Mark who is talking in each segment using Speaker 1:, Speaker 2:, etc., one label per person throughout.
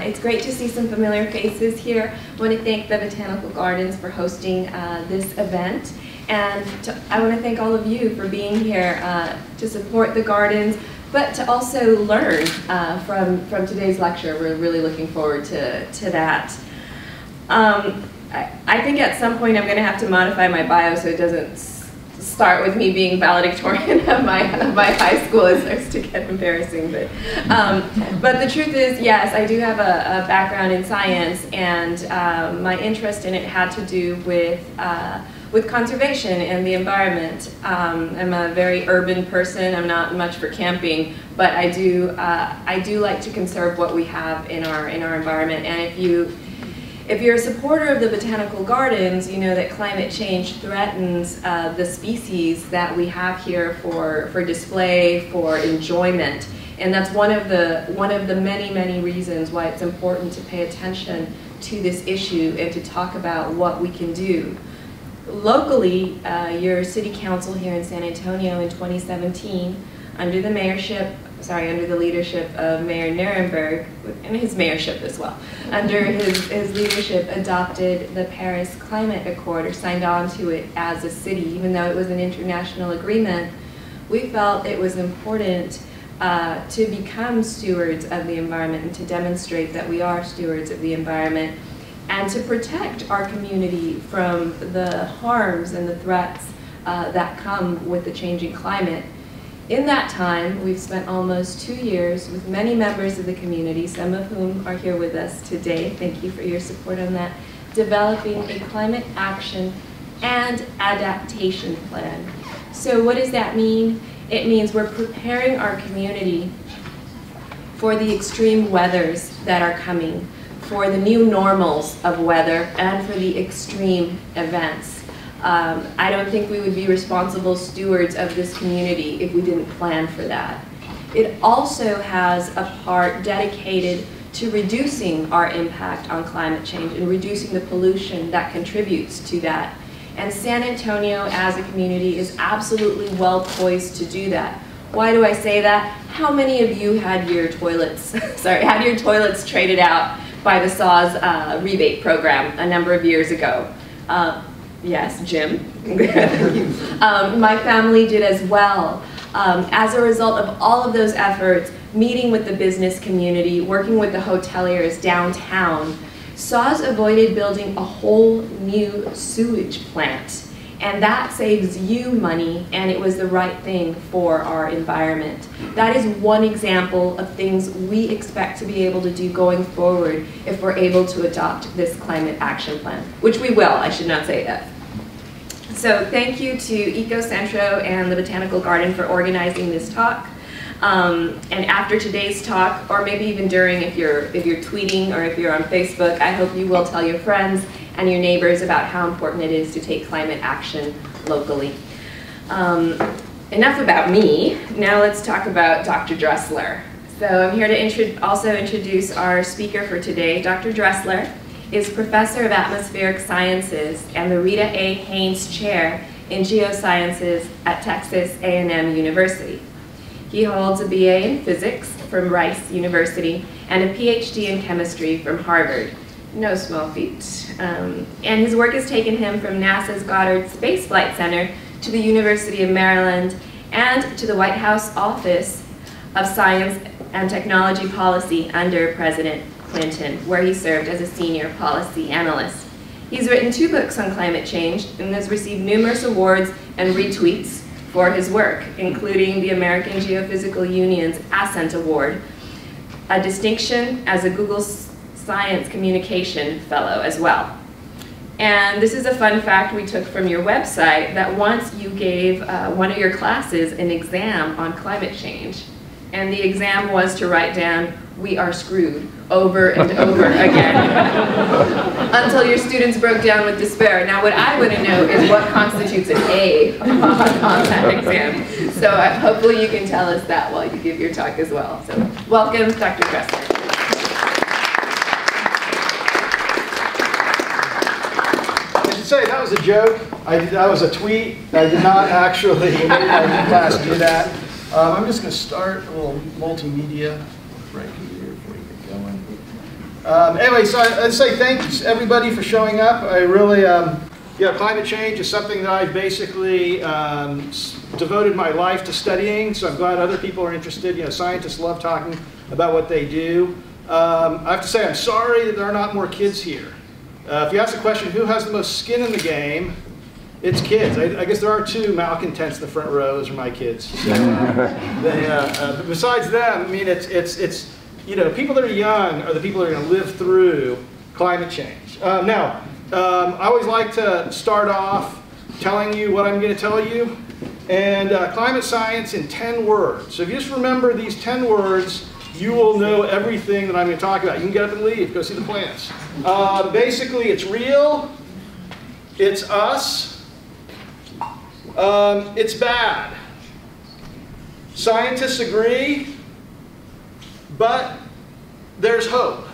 Speaker 1: It's great to see some familiar faces here. I want to thank the Botanical Gardens for hosting this event. And I want to thank all of you for being here to support the gardens, but to also learn from today's lecture. We're really looking forward to that. I think at some point I'm going to have to modify my bio so it doesn't start with me being valedictorian of my high school. It starts to get embarrassing. But the truth is, yes, I do have a background in science, and my interest in it had to do with conservation and the environment. I'm a very urban person. I'm not much for camping, but I do like to conserve what we have in our environment. And if you're a supporter of the Botanical Gardens, you know that climate change threatens the species that we have here for display, for enjoyment. And that's one of the many reasons why it's important to pay attention to this issue and to talk about what we can do. Locally, your city council here in San Antonio in 2017, under the leadership of Mayor Nirenberg, and his mayorship as well, under his leadership adopted the Paris Climate Accord, or signed on to it as a city. Even though it was an international agreement, we felt it was important to become stewards of the environment and to demonstrate that we are stewards of the environment, and to protect our community from the harms and the threats that come with the changing climate. In that time, we've spent almost 2 years with many members of the community, some of whom are here with us today. Thank you for your support on that. Developing a climate action and adaptation plan. So what does that mean? It means we're preparing our community for the extreme weathers that are coming, for the new normals of weather, and for the extreme events. I don't think we would be responsible stewards of this community if we didn't plan for that. It also has a part dedicated to reducing our impact on climate change and reducing the pollution that contributes to that. And San Antonio as a community is absolutely well poised to do that. Why do I say that? How many of you had your toilets, had your toilets traded out by the SAWS rebate program a number of years ago? Yes, Jim. My family did as well. As a result of all of those efforts, meeting with the business community, working with the hoteliers downtown, SAWS avoided building a whole new sewage plant. And that saves you money, and it was the right thing for our environment. That is one example of things we expect to be able to do going forward if we're able to adopt this climate action plan, which we will, I should not say if. So thank you to EcoCentro and the Botanical Garden for organizing this talk. And after today's talk, or maybe even during, if you're tweeting or if you're on Facebook, I hope you will tell your friends and your neighbors about how important it is to take climate action locally. Enough about me. Now let's talk about Dr. Dessler. So I'm here to also introduce our speaker for today. Dr. Dessler is Professor of Atmospheric Sciences and the Rita A. Haynes Chair in Geosciences at Texas A&M University. He holds a BA in Physics from Rice University and a PhD in Chemistry from Harvard. No small feat. And his work has taken him from NASA's Goddard Space Flight Center to the University of Maryland and to the White House Office of Science and Technology Policy under President Clinton, where he served as a senior policy analyst. He's written 2 books on climate change and has received numerous awards and retweets for his work, including the American Geophysical Union's Ascent Award, a distinction as a Google Science Communication Fellow as well. And this is a fun fact we took from your website, that once you gave one of your classes an exam on climate change, and the exam was to write down, "We are screwed," over and over again, until your students broke down with despair. Now what I want to know is what constitutes an A on that exam. So hopefully you can tell us that while you give your talk as well. So welcome, Dr. Dessler.
Speaker 2: I should say that was a joke. That was a tweet. I did not actually make my class do that. I'm just going to start a little multimedia right here before we get going. Anyway, so I'd say thanks everybody for showing up. I really, yeah, climate change is something that I've basically devoted my life to studying, so I'm glad other people are interested. You know, scientists love talking about what they do. I have to say I'm sorry that there are not more kids here. If you ask the question, who has the most skin in the game, it's kids. I guess there are two malcontents in the front row. Those are my kids. So, but besides them, I mean, it's you know, people that are young are the people that are going to live through climate change. Now, I always like to start off telling you what I'm going to tell you, and climate science in 10 words. So if you just remember these 10 words, you will know everything that I'm going to talk about. You can get up and leave, go see the plants. Basically, it's real, it's us, it's bad. Scientists agree, but there's hope.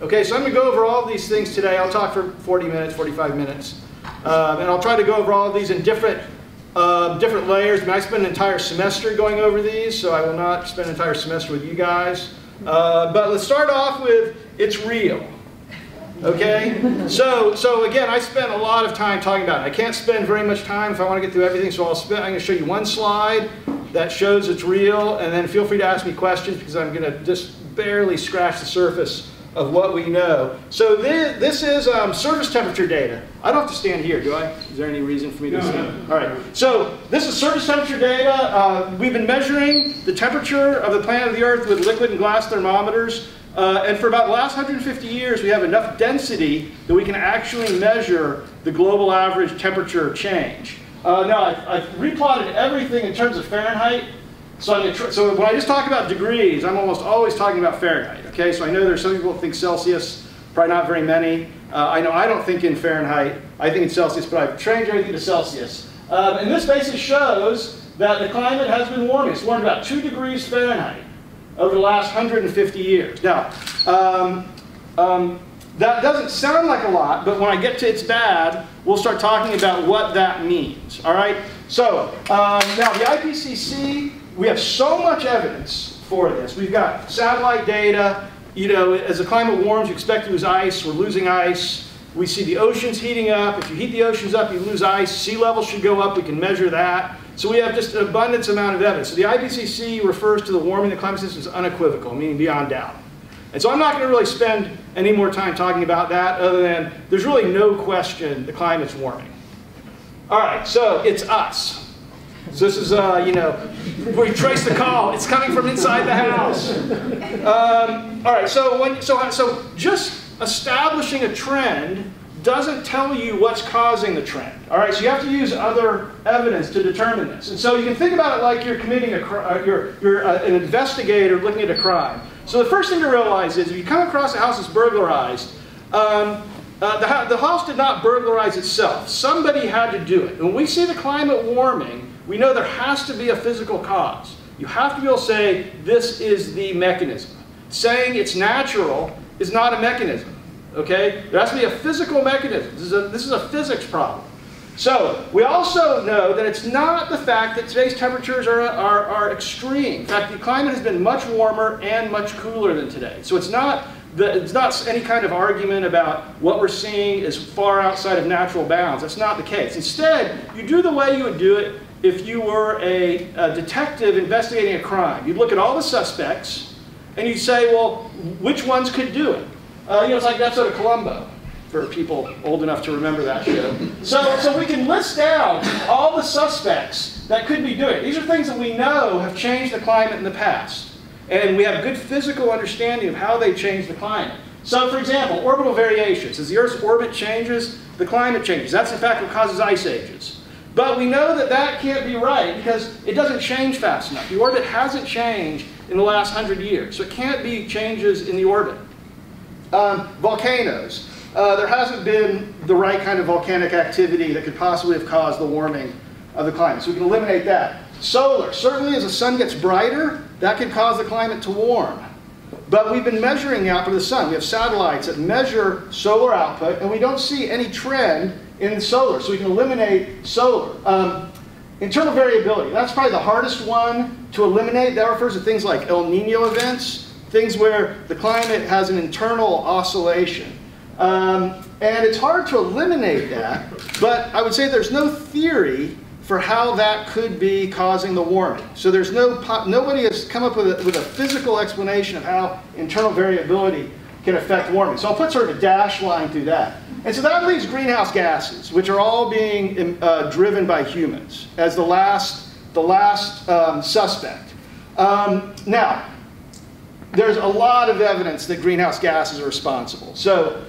Speaker 2: Okay, so I'm going to go over all of these things today. I'll talk for 40 minutes, 45 minutes. And I'll try to go over all of these in different layers. I mean, I spent an entire semester going over these, so I will not spend an entire semester with you guys. But let's start off with, it's real. Okay? So again, I spent a lot of time talking about it. I can't spend very much time if I want to get through everything, so I'm going to show you one slide that shows it's real, and then feel free to ask me questions because I'm going to just barely scratch the surface of what we know. So this is surface temperature data. I don't have to stand here, do I? Is there any reason for me to stand? All right. So this is surface temperature data. We've been measuring the temperature of the planet of the Earth with liquid and glass thermometers. And for about the last 150 years, we have enough density that we can actually measure the global average temperature change. Now, I've replotted everything in terms of Fahrenheit. So when I just talk about degrees, I'm almost always talking about Fahrenheit. Okay, so I know there's some people that think Celsius, probably not very many. I know I don't think in Fahrenheit, I think in Celsius, but I've changed everything to Celsius. And this basically shows that the climate has been warming. It's warmed about 2 degrees Fahrenheit over the last 150 years. Now, that doesn't sound like a lot, but when I get to it's bad, we'll start talking about what that means. All right? So, now the IPCC, we have so much evidence for this. We've got satellite data. You know, as the climate warms, you expect to lose ice. We're losing ice. We see the oceans heating up. If you heat the oceans up, you lose ice. Sea level should go up. We can measure that. So we have just an abundance amount of evidence. So the IPCC refers to the warming of the climate system as unequivocal, meaning beyond doubt. And so I'm not going to really spend any more time talking about that other than there's really no question the climate's warming. All right, so it's us. So this is, you know, we trace the call. It's coming from inside the house. All right, so just establishing a trend doesn't tell you what's causing the trend. All right, so you have to use other evidence to determine this. And so you can think about it like you're committing you're an investigator looking at a crime. So the first thing to realize is if you come across a house that's burglarized, the house did not burglarize itself. Somebody had to do it. And when we see the climate warming, we know there has to be a physical cause. You have to be able to say, this is the mechanism. Saying it's natural is not a mechanism. Okay? There has to be a physical mechanism. This is a physics problem. So we also know that it's not the fact that today's temperatures are extreme. In fact, the climate has been much warmer and much cooler than today. So it's not any kind of argument about what we're seeing is far outside of natural bounds. That's not the case. Instead, you do the way you would do it if you were a detective investigating a crime. You'd look at all the suspects and you'd say, well, which ones could do it? You know, it's like that episode of Columbo, for people old enough to remember that show. So we can list down all the suspects that could be doing it. These are things that we know have changed the climate in the past. And we have good physical understanding of how they change the climate. So for example, orbital variations. As the Earth's orbit changes, the climate changes. That's in fact what causes ice ages. But we know that that can't be right because it doesn't change fast enough. The orbit hasn't changed in the last 100 years. So it can't be changes in the orbit. Volcanoes. There hasn't been the right kind of volcanic activity that could possibly have caused the warming of the climate. So we can eliminate that. Solar. Certainly as the sun gets brighter, that could cause the climate to warm. But we've been measuring the output of the sun. We have satellites that measure solar output, and we don't see any trend in solar. So we can eliminate solar. Internal variability. That's probably the hardest one to eliminate. That refers to things like El Nino events. things where the climate has an internal oscillation. And it's hard to eliminate that, but I would say there's no theory for how that could be causing the warming. So there's nobody has come up with a physical explanation of how internal variability can affect warming. So I'll put sort of a dashed line through that. And so that leaves greenhouse gases, which are all being driven by humans as the last suspect. Now, there's a lot of evidence that greenhouse gases are responsible. So,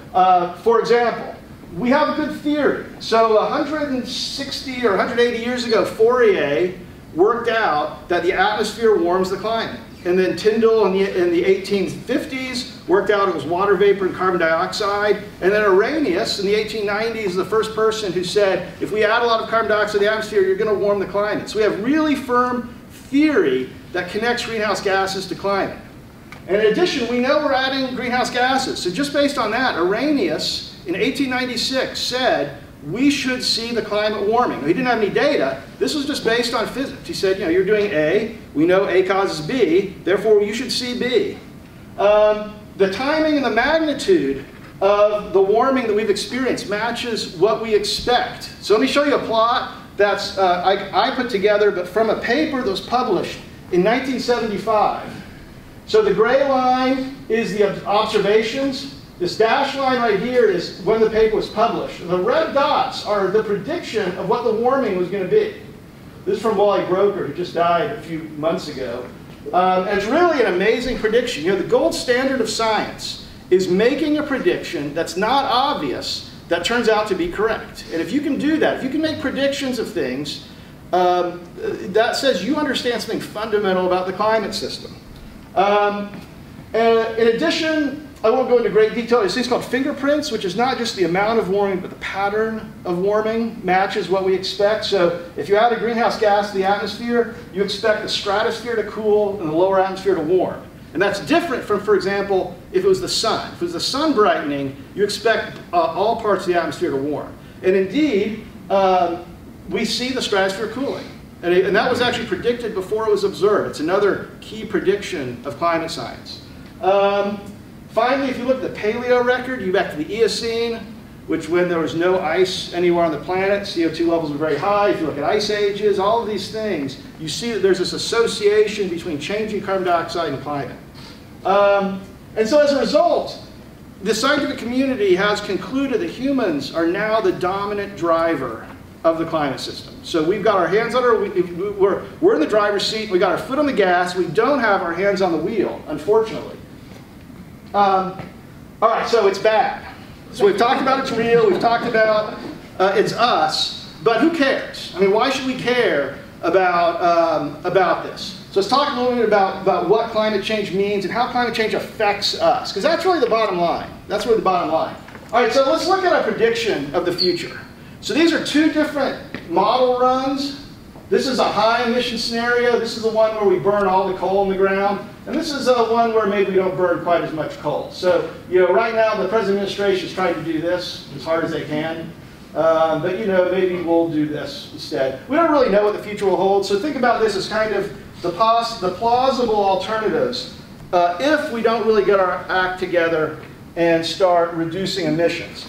Speaker 2: for example, we have a good theory. So 160 or 180 years ago, Fourier worked out that the atmosphere warms the climate. And then Tyndall in the 1850s worked out it was water vapor and carbon dioxide. And then Arrhenius in the 1890s is the first person who said, if we add a lot of carbon dioxide to the atmosphere, you're going to warm the climate. So we have really firm theory that connects greenhouse gases to climate. And in addition, we know we're adding greenhouse gases. So just based on that, Arrhenius in 1896 said we should see the climate warming. He didn't have any data. This was just based on physics. He said, you know, you're doing A. We know A causes B. Therefore, you should see B. The timing and the magnitude of the warming that we've experienced matches what we expect. So let me show you a plot that's I put together, but from a paper that was published in 1975. So the gray line is the observations. This dashed line right here is when the paper was published. The red dots are the prediction of what the warming was going to be. This is from Wally Broker, who just died a few months ago. And it's really an amazing prediction. You know, the gold standard of science is making a prediction that's not obvious that turns out to be correct. And if you can do that, if you can make predictions of things, that says you understand something fundamental about the climate system. And in addition, I won't go into great detail. There's things called fingerprints, which is not just the amount of warming, but the pattern of warming matches what we expect. So if you add a greenhouse gas to the atmosphere, you expect the stratosphere to cool and the lower atmosphere to warm. And that's different from, for example, if it was the sun. If it was the sun brightening, you expect all parts of the atmosphere to warm. And indeed, we see the stratosphere cooling. And that was actually predicted before it was observed. It's another key prediction of climate science. Finally, if you look at the paleo record, you go back to the Eocene, which when there was no ice anywhere on the planet, CO2 levels were very high. If you look at ice ages, all of these things, you see that there's this association between changing carbon dioxide and climate. And so as a result, the scientific community has concluded that humans are now the dominant driver of the climate system. So we've got our hands on we're in the driver's seat, we got our foot on the gas, we don't have our hands on the wheel, unfortunately. All right, so it's bad. So we've talked about it's real, we've talked about it's us, but who cares? I mean, why should we care about this? So let's talk a little bit about what climate change means and how climate change affects us, because that's really the bottom line. That's really the bottom line. All right, so let's look at a prediction of the future. So these are two different model runs. This is a high emission scenario. This is the one where we burn all the coal in the ground. And this is one where maybe we don't burn quite as much coal. So, you know, right now the present administration is trying to do this as hard as they can. But, you know, maybe we'll do this instead. We don't really know what the future will hold. So think about this as kind of the plausible alternatives if we don't really get our act together and start reducing emissions.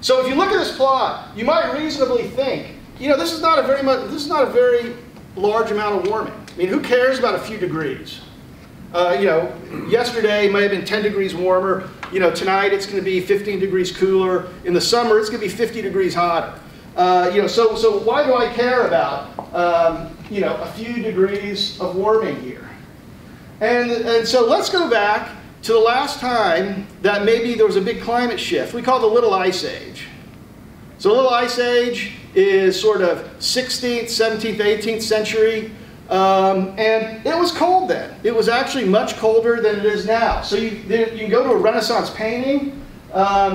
Speaker 2: So if you look at this plot, you might reasonably think, you know, this is not a very large amount of warming. I mean, who cares about a few degrees? You know, yesterday might have been 10 degrees warmer. You know, tonight it's going to be 15 degrees cooler. In the summer, it's going to be 50 degrees hotter. You know, so why do I care about you know, a few degrees of warming here? And so let's go back to the last time that maybe there was a big climate shift. We call it the Little Ice Age. So the Little Ice Age is sort of 16th, 17th, 18th century. And it was cold then. It was actually much colder than it is now. So you can go to a Renaissance painting.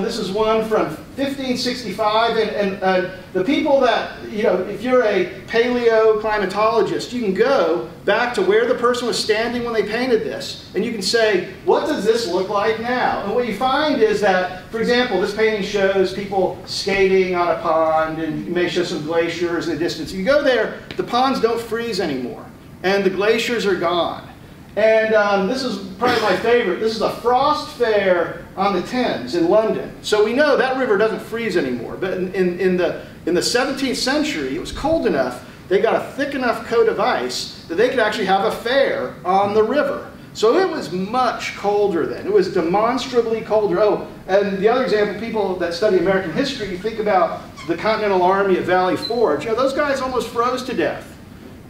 Speaker 2: This is one from 1565, and the people that, you know, if you're a paleoclimatologist, you can go back to where the person was standing when they painted this, and you can say, what does this look like now? And what you find is that, for example, this painting shows people skating on a pond, and you may show some glaciers in the distance. If you go there, the ponds don't freeze anymore. and the glaciers are gone. And this is probably my favorite. This is a frost fair on the Thames in London. So we know that river doesn't freeze anymore. But in the 17th century, it was cold enough, they got a thick enough coat of ice that they could actually have a fair on the river. So it was much colder then. It was demonstrably colder. Oh, and the other example, people that study American history, you think about the Continental Army at Valley Forge. You know, those guys almost froze to death.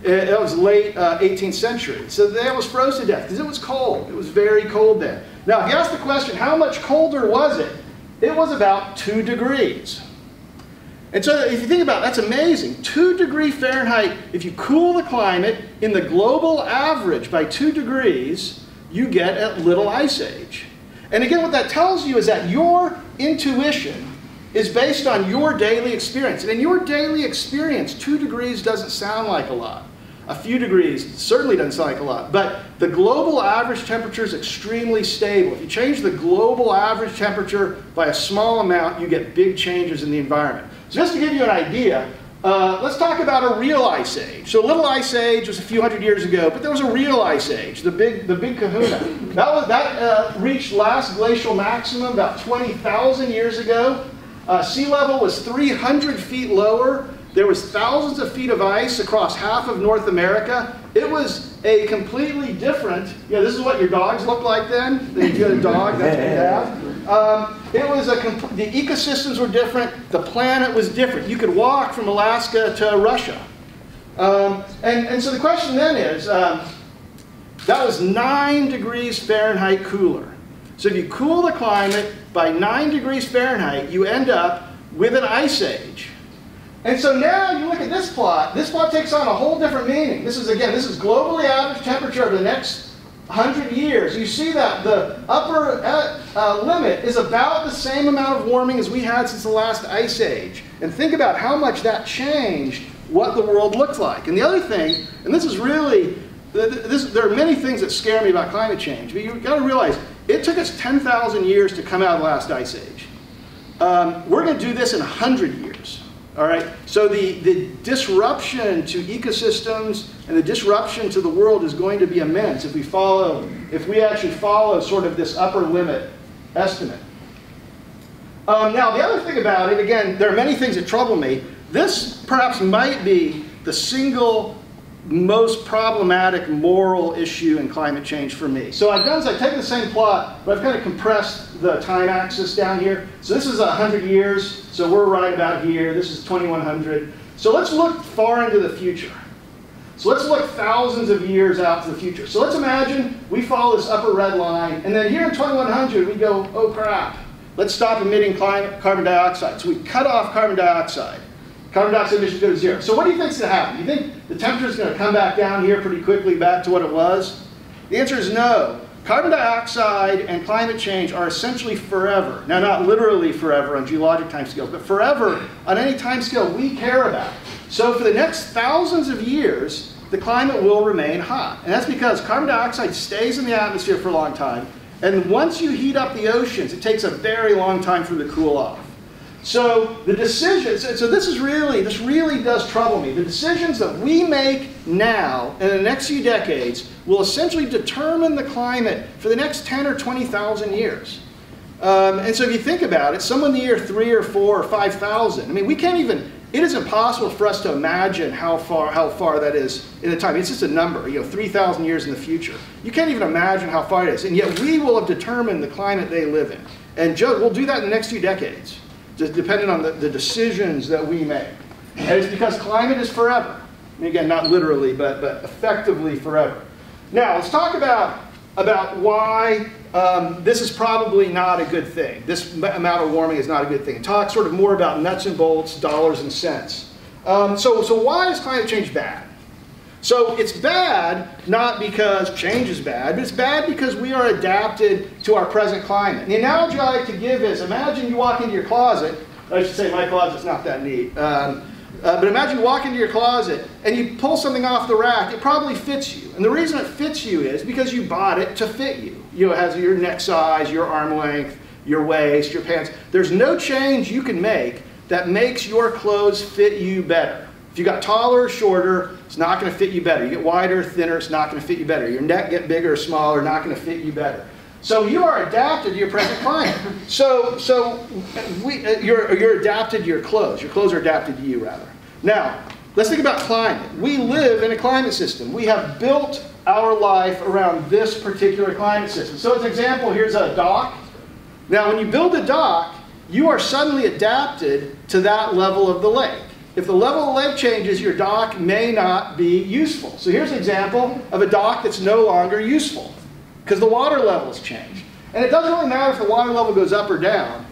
Speaker 2: It was late 18th century. So they almost froze to death because it was cold. It was very cold then. Now, if you ask the question, how much colder was it? It was about 2 degrees. And so if you think about it, that's amazing. 2 degrees Fahrenheit, if you cool the climate in the global average by 2 degrees, you get a little ice age. And again, what that tells you is that your intuition is based on your daily experience. And in your daily experience, 2 degrees doesn't sound like a lot. A few degrees certainly doesn't sound like a lot. But the global average temperature is extremely stable. If you change the global average temperature by a small amount, you get big changes in the environment. So just to give you an idea, let's talk about a real ice age. So a little ice age was a few hundred years ago, but there was a real ice age, the big kahuna. That reached last glacial maximum about 20,000 years ago. Sea level was 300 feet lower. There was thousands of feet of ice across half of North America. It was a completely different, you know, this is what your dogs look like then. If you had a dog, that's what you have. It was the ecosystems were different. The planet was different. You could walk from Alaska to Russia. And so the question then is, that was 9 degrees Fahrenheit cooler. So if you cool the climate by 9 degrees Fahrenheit, you end up with an ice age. And so now you look at this plot. This plot takes on a whole different meaning. This is, again, this is globally average temperature of the next 100 years. You see that the upper limit is about the same amount of warming as we had since the last ice age. And think about how much that changed what the world looked like. And the other thing, and this is really, there are many things that scare me about climate change, but you've got to realize it took us 10,000 years to come out of the last ice age. We're going to do this in 100 years. All right, so the disruption to ecosystems and the disruption to the world is going to be immense if we actually follow sort of this upper limit estimate. Now, the other thing about it, again, there are many things that trouble me. This perhaps might be the single most problematic moral issue in climate change for me. So I've taken the same plot, but I've kind of compressed the time axis down here. So this is 100 years, so we're right about here. This is 2100. So let's look far into the future. So let's look thousands of years out to the future. So let's imagine we follow this upper red line, and then here in 2100 we go, oh crap, let's stop emitting carbon dioxide. So we cut off carbon dioxide. Carbon dioxide emissions go to 0. So what do you think is going to happen? Do you think the temperature is going to come back down here pretty quickly back to what it was? The answer is no. Carbon dioxide and climate change are essentially forever. Now, not literally forever on geologic timescales, but forever on any timescale we care about. So for the next thousands of years, the climate will remain hot. And that's because carbon dioxide stays in the atmosphere for a long time. And once you heat up the oceans, it takes a very long time for them to cool off. So the decisions, so this really does trouble me. The decisions that we make now in the next few decades will essentially determine the climate for the next 10 or 20,000 years. And so if you think about it, someone in the year 3 or 4 or 5,000, I mean, we can't even, it is impossible for us to imagine how far that is in the time. It's just a number, 3,000 years in the future. You can't even imagine how far it is. And yet we will have determined the climate they live in. And we'll do that in the next few decades, just depending on the decisions that we make. And it's because climate is forever. And again, not literally, but effectively forever. Now, let's talk about why this is probably not a good thing. This amount of warming is not a good thing. Talk sort of more about nuts and bolts, dollars and cents. So why is climate change bad? So it's bad not because change is bad, but it's bad because we are adapted to our present climate. And the analogy I like to give is, imagine you walk into your closet. I should say my closet's not that neat. But imagine you walk into your closet and you pull something off the rack. It probably fits you. And the reason it fits you is because you bought it to fit you. It has your neck size, your arm length, your waist, your pants. There's no change you can make that makes your clothes fit you better. If you got taller or shorter, it's not going to fit you better. You get wider, thinner, it's not going to fit you better. Your neck get bigger or smaller, not going to fit you better. So you are adapted to your present climate. You're adapted to your clothes. Your clothes are adapted to you, rather. Now, let's think about climate. We live in a climate system. We have built our life around this particular climate system. So as an example, here's a dock. Now, when you build a dock, you are suddenly adapted to that level of the lake. If the level of the lake changes, your dock may not be useful. So here's an example of a dock that's no longer useful because the water level has changed. And it doesn't really matter if the water level goes up or down.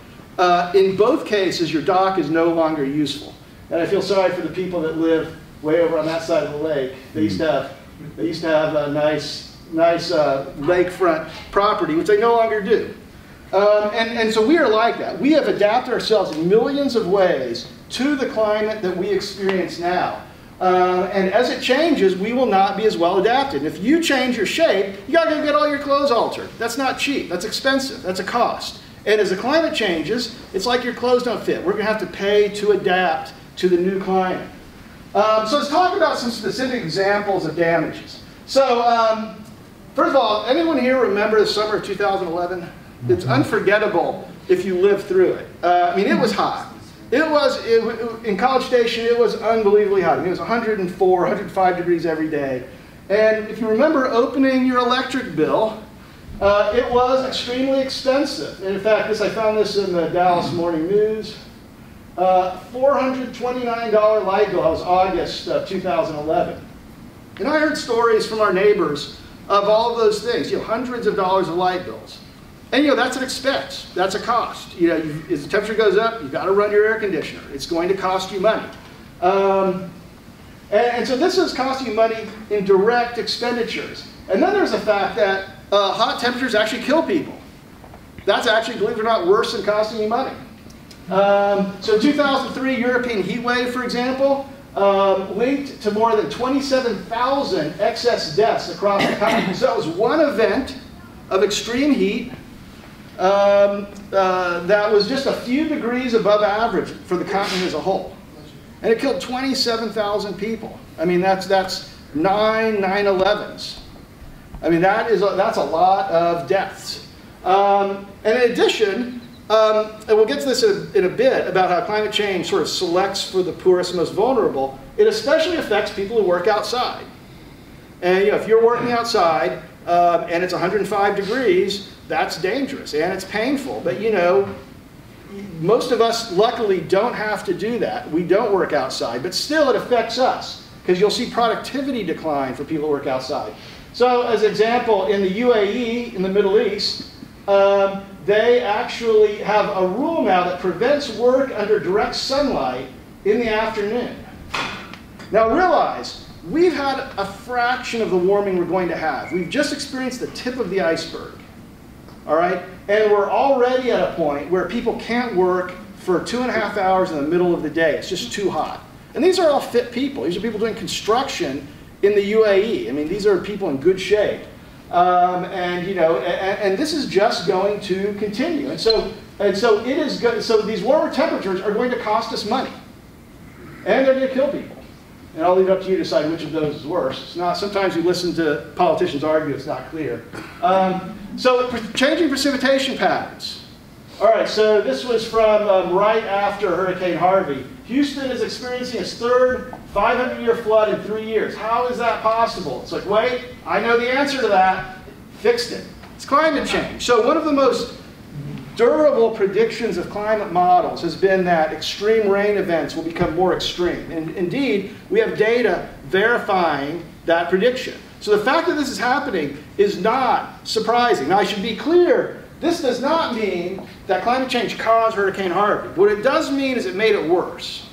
Speaker 2: In both cases, your dock is no longer useful. And I feel sorry for the people that live way over on that side of the lake. They used to have a nice lakefront property, which they no longer do. And so we are like that. We have adapted ourselves in millions of ways to the climate that we experience now. And as it changes, we will not be as well adapted. If you change your shape, you got to go get all your clothes altered. That's not cheap. That's expensive. That's a cost. And as the climate changes, it's like your clothes don't fit. We're going to have to pay to adapt to the new climate. So let's talk about some specific examples of damages. So first of all, anyone here remember the summer of 2011? It's unforgettable if you lived through it. I mean, it was hot. In College Station, it was unbelievably hot. I mean, it was 104, 105 degrees every day. And if you remember opening your electric bill, it was extremely expensive. And in fact, I found this in the Dallas Morning News. $429 light bill. That was August of 2011. And I heard stories from our neighbors of all of those things, hundreds of dollars of light bills. And that's an expense. That's a cost. As the temperature goes up, you've got to run your air conditioner. It's going to cost you money. And so this is costing you money in direct expenditures. And then there's the fact that hot temperatures actually kill people. That's actually, believe it or not, worse than costing you money. So 2003 European heat wave, for example, linked to more than 27,000 excess deaths across the continent. So that was one event of extreme heat that was just a few degrees above average for the continent as a whole. And it killed 27,000 people. I mean, that's 9/11s. I mean, that's a lot of deaths. And in addition, and we'll get to this in a bit about how climate change sort of selects for the poorest and most vulnerable, it especially affects people who work outside. And if you're working outside and it's 105 degrees, that's dangerous and it's painful. But most of us luckily don't have to do that. We don't work outside, but still it affects us because you'll see productivity decline for people who work outside. So as an example, in the UAE, in the Middle East, they actually have a rule now that prevents work under direct sunlight in the afternoon. Now realize, we've had a fraction of the warming we're going to have. We've just experienced the tip of the iceberg. All right? And we're already at a point where people can't work for 2.5 hours in the middle of the day. It's just too hot. And these are all fit people. These are people doing construction in the UAE. I mean, these are people in good shape. And this is just going to continue. And so it is good. So these warmer temperatures are going to cost us money. And they're going to kill people. And I'll leave it up to you to decide which of those is worse. It's not, sometimes you listen to politicians argue, it's not clear. So changing precipitation patterns. All right, so this was from right after Hurricane Harvey. Houston is experiencing its third 500-year flood in 3 years. How is that possible? It's like, wait, I know the answer to that. Fixed it. It's climate change. So one of the most durable predictions of climate models has been that extreme rain events will become more extreme. And indeed, we have data verifying that prediction. So the fact that this is happening is not surprising. Now, I should be clear, this does not mean that climate change caused Hurricane Harvey. What it does mean is it made it worse.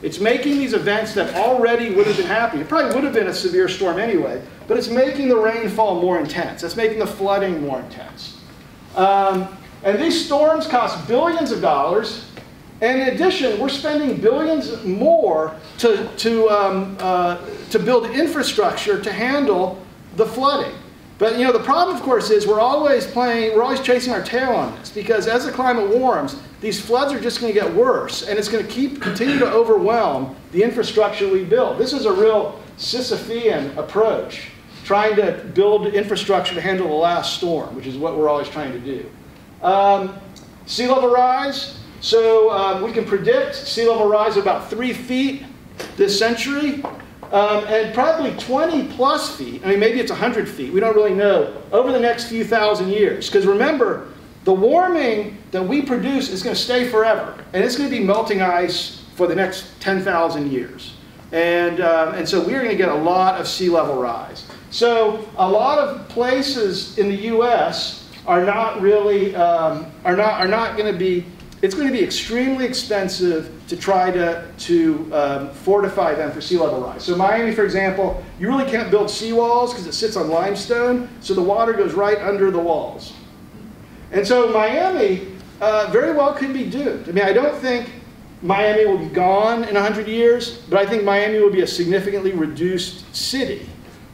Speaker 2: It's making these events that already would have been happening. It probably would have been a severe storm anyway, but it's making the rainfall more intense. It's making the flooding more intense. And these storms cost billions of dollars. And in addition, we're spending billions more to build infrastructure to handle the flooding. But you know, the problem, of course, is we're always chasing our tail on this, because as the climate warms, these floods are just going to get worse, and it's going to continue to overwhelm the infrastructure we build. This is a real Sisyphean approach, trying to build infrastructure to handle the last storm, which is what we're always trying to do. Sea level rise. So we can predict sea level rise of about 3 feet this century, and probably 20 plus feet. I mean, maybe it's 100 feet. We don't really know over the next few thousand years. Because remember, the warming that we produce is going to stay forever, and it's going to be melting ice for the next 10,000 years. And so we're going to get a lot of sea level rise. So a lot of places in the U.S. are not really are not going to be. It's going to be extremely expensive to try to fortify them for sea level rise. So Miami, for example, you really can't build seawalls because it sits on limestone, so the water goes right under the walls. And so Miami very well could be doomed. I mean, I don't think Miami will be gone in 100 years, but I think Miami will be a significantly reduced city.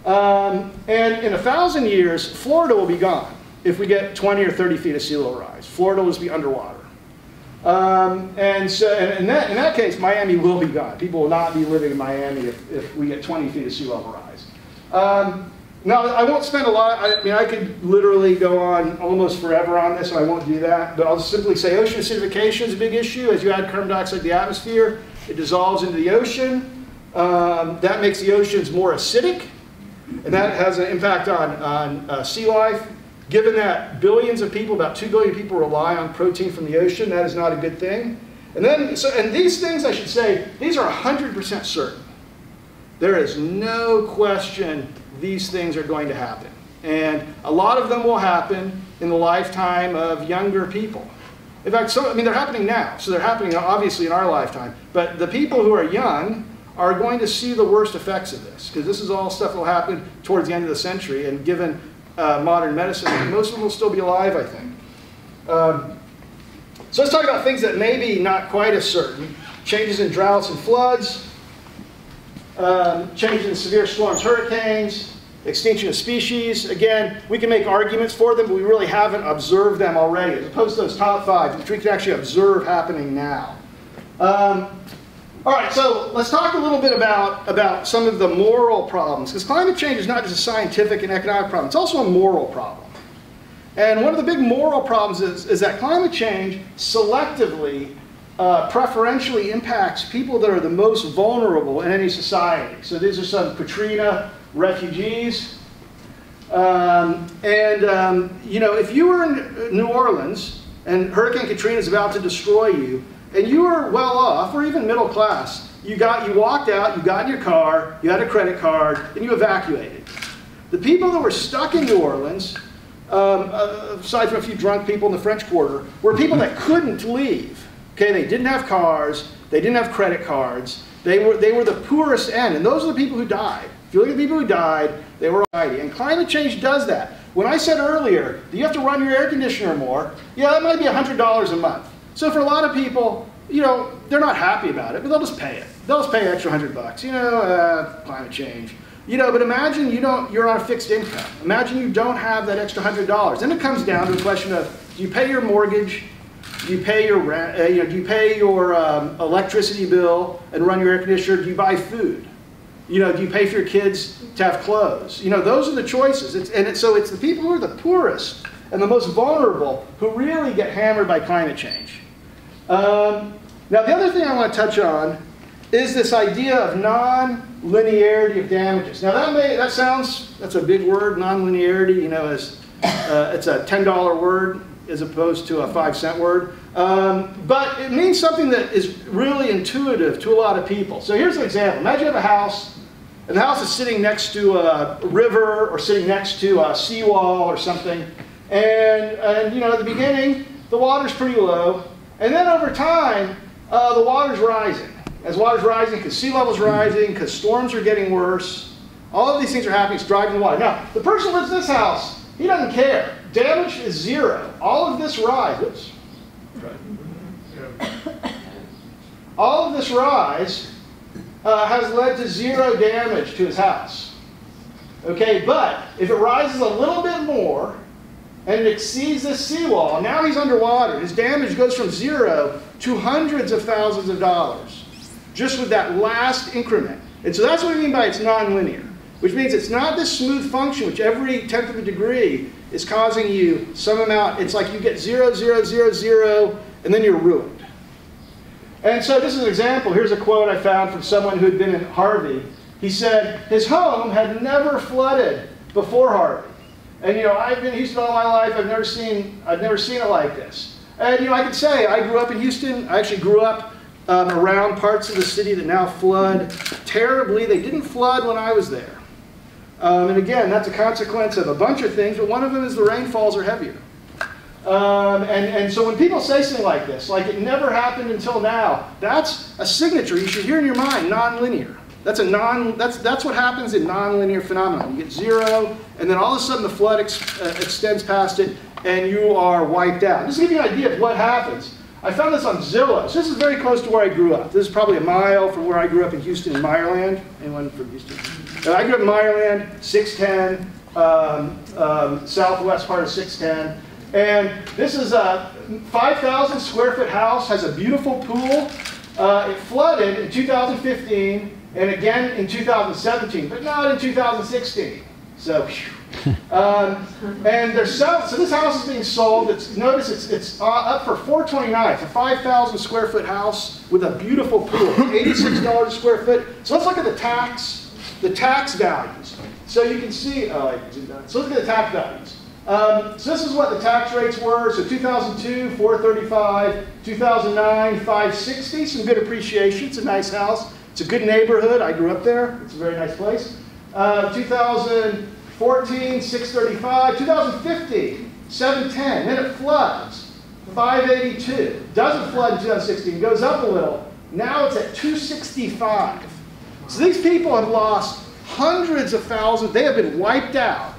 Speaker 2: And in 1,000 years, Florida will be gone if we get 20 or 30 feet of sea level rise. Florida will just be underwater. And so in that case, Miami will be gone. People will not be living in Miami if we get 20 feet of sea level rise. Now, I won't spend a lot. I mean, I could literally go on almost forever on this, and I won't do that. But I'll simply say ocean acidification is a big issue. As you add carbon dioxide to the atmosphere, it dissolves into the ocean. That makes the oceans more acidic, and that has an impact on sea life. Given that billions of people, about 2 billion people, rely on protein from the ocean, that is not a good thing. And these things, I should say, these are 100% certain. There is no question these things are going to happen. And a lot of them will happen in the lifetime of younger people. In fact, they're happening now. So they're happening, obviously, in our lifetime. But the people who are young are going to see the worst effects of this, because this is all stuff that will happen towards the end of the century. And given modern medicine, most of them will still be alive, I think. So let's talk about things that may be not quite as certain. Changes in droughts and floods, changes in severe storms, hurricanes, extinction of species. Again, we can make arguments for them, but we really haven't observed them already, as opposed to those top 5, which we can actually observe happening now. All right, so let's talk a little bit about some of the moral problems, because climate change is not just a scientific and economic problem, it's also a moral problem. And one of the big moral problems is that climate change selectively, preferentially impacts people that are the most vulnerable in any society. So these are some Katrina refugees. You know, if you were in New Orleans and Hurricane Katrina is about to destroy you, and you were well off, or even middle class, you walked out, you got in your car, you had a credit card, and you evacuated. The people that were stuck in New Orleans, aside from a few drunk people in the French Quarter, were people that couldn't leave. Okay, they didn't have cars, they didn't have credit cards, they were the poorest end, and those are the people who died. If you look at the people who died, they were almighty. And climate change does that. When I said earlier that you have to run your air conditioner more, yeah, that might be $100 a month. So for a lot of people, you know, they're not happy about it, but they'll just pay it. They'll just pay an extra $100. You know, climate change. You know, but imagine you're on a fixed income. Imagine you don't have that extra $100. Then it comes down to a question of, do you pay your mortgage? Do you pay your rent? Do you pay your electricity bill and run your air conditioner? Do you buy food? You know, do you pay for your kids to have clothes? You know, those are the choices. So it's the people who are the poorest and the most vulnerable who really get hammered by climate change. Now, the other thing I want to touch on is this idea of non-linearity of damages. Now, that's a big word, non-linearity. You know, it's a $10 word as opposed to a 5-cent word. But it means something that is really intuitive to a lot of people. So here's an example. Imagine you have a house, and the house is sitting next to a river or sitting next to a seawall or something. And you know, at the beginning, the water's pretty low. And then over time, the water's rising. As water's rising, because sea level's rising, because storms are getting worse, all of these things are happening, it's driving the water. Now, the person who lives in this house, he doesn't care. Damage is 0. All of this rise, oops. All of this rise has led to 0 damage to his house. Okay, but if it rises a little bit more and it exceeds this seawall, now he's underwater. His damage goes from 0 to hundreds of thousands of dollars just with that last increment. And so that's what we mean by it's nonlinear, which means it's not this smooth function which every tenth of a degree is causing you some amount. It's like you get 0, 0, 0, 0, and then you're ruined. And so this is an example. Here's a quote I found from someone who had been in Harvey. He said his home had never flooded before Harvey. And I've been in Houston all my life. I've never seen it like this. And I can say I grew up in Houston. I actually grew up around parts of the city that now flood terribly. They didn't flood when I was there. And again, that's a consequence of a bunch of things, but one of them is the rainfalls are heavier. And so when people say something like this, like it never happened until now, that's a signature you should hear in your mind, nonlinear. That's what happens in nonlinear phenomenon. You get 0, and then all of a sudden the flood extends past it, and you are wiped out. Just to give you an idea of what happens, I found this on Zillow. So this is very close to where I grew up. This is probably a mile from where I grew up in Houston, in Meyerland. Anyone from Houston? I grew up in Meyerland, 610, southwest part of 610. And this is a 5,000 square foot house, has a beautiful pool. It flooded in 2015 and again in 2017, but not in 2016. So, and so this house is being sold. Notice it's up for $429. It's a 5,000 square foot house with a beautiful pool, $86 a square foot. So let's look at the tax values. So you can see, so look at the tax values. So this is what the tax rates were. So 2002, 435, 2009, 560. Some good appreciation. It's a nice house. It's a good neighborhood. I grew up there. It's a very nice place. 2014, 635. 2015, 710. Then it floods, 582. Doesn't flood in 2016. Goes up a little. Now it's at 265. So these people have lost hundreds of thousands. They have been wiped out.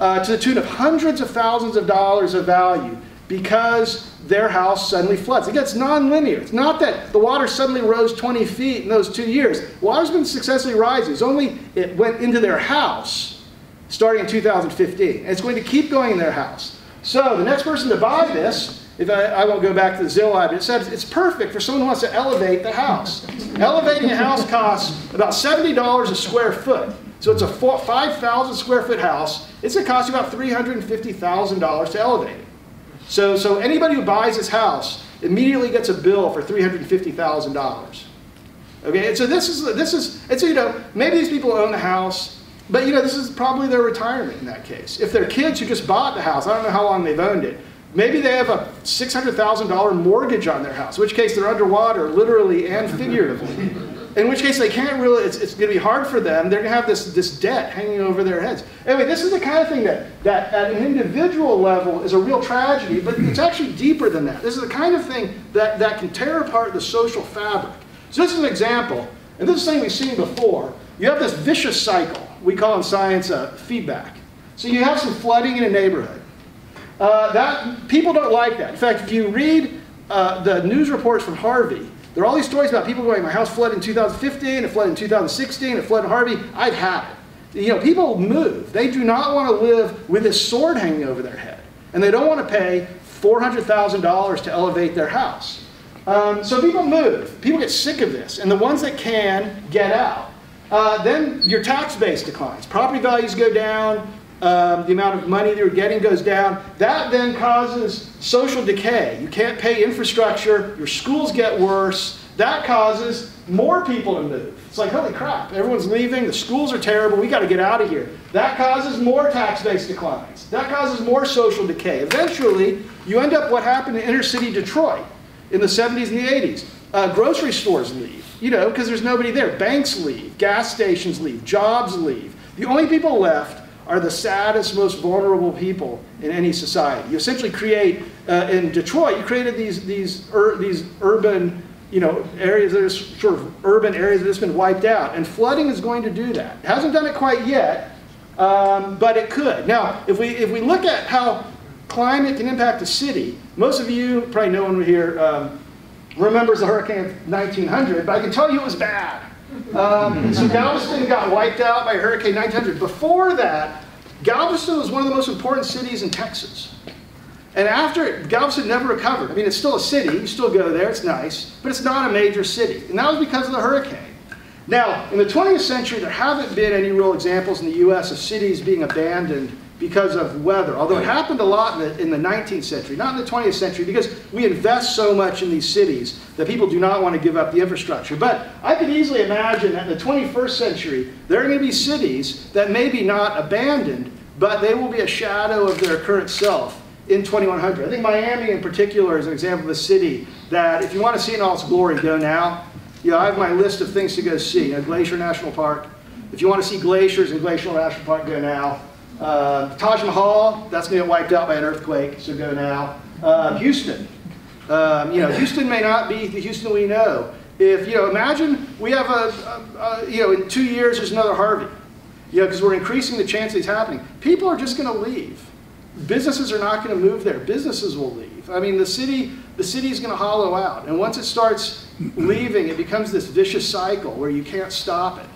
Speaker 2: To the tune of hundreds of thousands of dollars of value because their house suddenly floods. Again, it's nonlinear. It's not that the water suddenly rose 20 feet in those 2 years. Water's been successfully rising. It went into their house starting in 2015. And it's going to keep going in their house. So the next person to buy this, I won't go back to the Zillow, but it says it's perfect for someone who wants to elevate the house. Elevating a house costs about $70 a square foot. So it's a 5,000 square foot house. It's going to cost you about $350,000 to elevate it. So anybody who buys this house immediately gets a bill for $350,000. Okay, and so this is maybe these people own the house, but this is probably their retirement in that case. If they're kids who just bought the house, I don't know how long they've owned it. Maybe they have a $600,000 mortgage on their house, in which case they're underwater literally and figuratively. In which case they can't really, it's going to be hard for them. They're going to have this debt hanging over their heads. Anyway, this is the kind of thing that at an individual level is a real tragedy, but it's actually deeper than that. This is the kind of thing that can tear apart the social fabric. So this is an example, and this is something we've seen before. You have this vicious cycle. We call in science feedback. So you have some flooding in a neighborhood. People don't like that. In fact, if you read the news reports from Harvey, there are all these stories about people going, my house flooded in 2015, it flooded in 2016, it flooded in Harvey. I've had it. People move. They do not want to live with this sword hanging over their head. And they don't want to pay $400,000 to elevate their house. So people move. People get sick of this. And the ones that can get out. Then your tax base declines. Property values go down. The amount of money they're getting goes down. That then causes social decay. You can't pay infrastructure. Your schools get worse. That causes more people to move. It's like, holy crap, everyone's leaving. The schools are terrible. We got to get out of here. That causes more tax-based declines. That causes more social decay. Eventually, you end up what happened in inner city Detroit in the 70s and the 80s. Grocery stores leave, because there's nobody there. Banks leave. Gas stations leave. Jobs leave. The only people left are the saddest, most vulnerable people in any society. You essentially create, in Detroit, you created these urban areas that are sort of urban areas that have been wiped out. And flooding is going to do that. It hasn't done it quite yet, but it could. Now, if we look at how climate can impact a city, most of you, probably no one here remembers the hurricane of 1900, but I can tell you it was bad. So Galveston got wiped out by Hurricane 1900. Before that, Galveston was one of the most important cities in Texas. And after Galveston never recovered. I mean, it's still a city. You still go there. It's nice. But it's not a major city. And that was because of the hurricane. Now, in the 20th century, there haven't been any real examples in the U.S. of cities being abandoned because of weather. Although it happened a lot in the 19th century, not in the 20th century, because we invest so much in these cities that people do not want to give up the infrastructure. But I could easily imagine that in the 21st century, there are going to be cities that may be not abandoned, but they will be a shadow of their current self in 2100. I think Miami in particular is an example of a city that if you want to see it in all its glory, go now. You know, I have my list of things to go see. You know, Glacier National Park. If you want to see glaciers in Glacier National Park, go now. Taj Mahal, that's going to get wiped out by an earthquake, so go now. Houston. You know, Houston may not be the Houston we know. If, you know, imagine we have you know, in 2 years there's another Harvey. You know, because we're increasing the chance of it's happening. People are just going to leave. Businesses are not going to move there. Businesses will leave. I mean, the city is going to hollow out. And once it starts leaving, it becomes this vicious cycle where you can't stop it.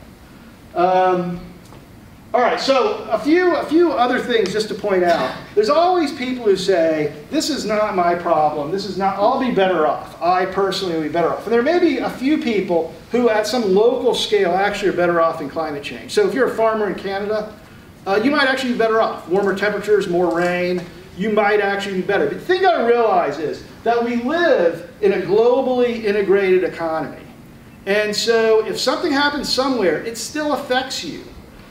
Speaker 2: All right, so a few other things just to point out. There's always people who say, this is not my problem. This is not, I'll be better off. I personally will be better off. And there may be a few people who at some local scale actually are better off in climate change. So if you're a farmer in Canada, you might actually be better off. Warmer temperatures, more rain, you might actually be better. But the thing you got to realize is that we live in a globally integrated economy. And so if something happens somewhere, it still affects you.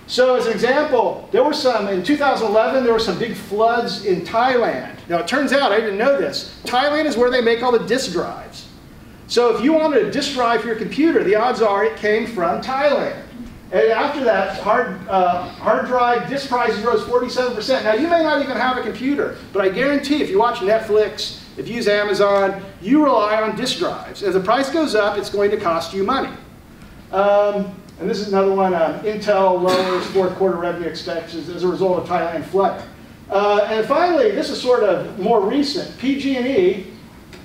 Speaker 2: So as an example, there were in 2011, there were some big floods in Thailand. Now it turns out, I didn't know this, Thailand is where they make all the disk drives. So if you wanted a disk drive for your computer, the odds are it came from Thailand. And after that, hard drive disk prices rose 47%. Now, you may not even have a computer, but I guarantee if you watch Netflix, if you use Amazon, you rely on disk drives. As the price goes up, it's going to cost you money. And this is another one, Intel lowers fourth quarter revenue expectations as a result of Thailand flooding. And finally, this is sort of more recent, PG&E,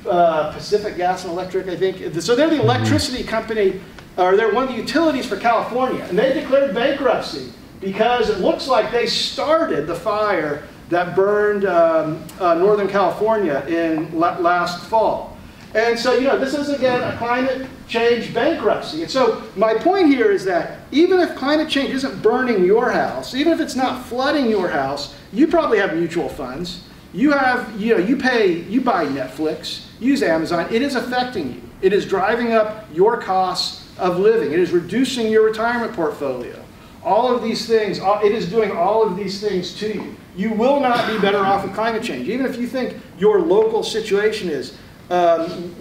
Speaker 2: Pacific Gas and Electric, I think. So they're the electricity company, or they're one of the utilities for California, and they declared bankruptcy because it looks like they started the fire that burned Northern California in last fall. And so, you know, this is again a climate change bankruptcy. And so my point here is that even if climate change isn't burning your house, even if it's not flooding your house, you probably have mutual funds. You have, you know, you buy Netflix, use Amazon. It is affecting you. It is driving up your costs of living. It is reducing your retirement portfolio. All of these things, it is doing all of these things to you. You will not be better off with climate change. Even if you think your local situation is,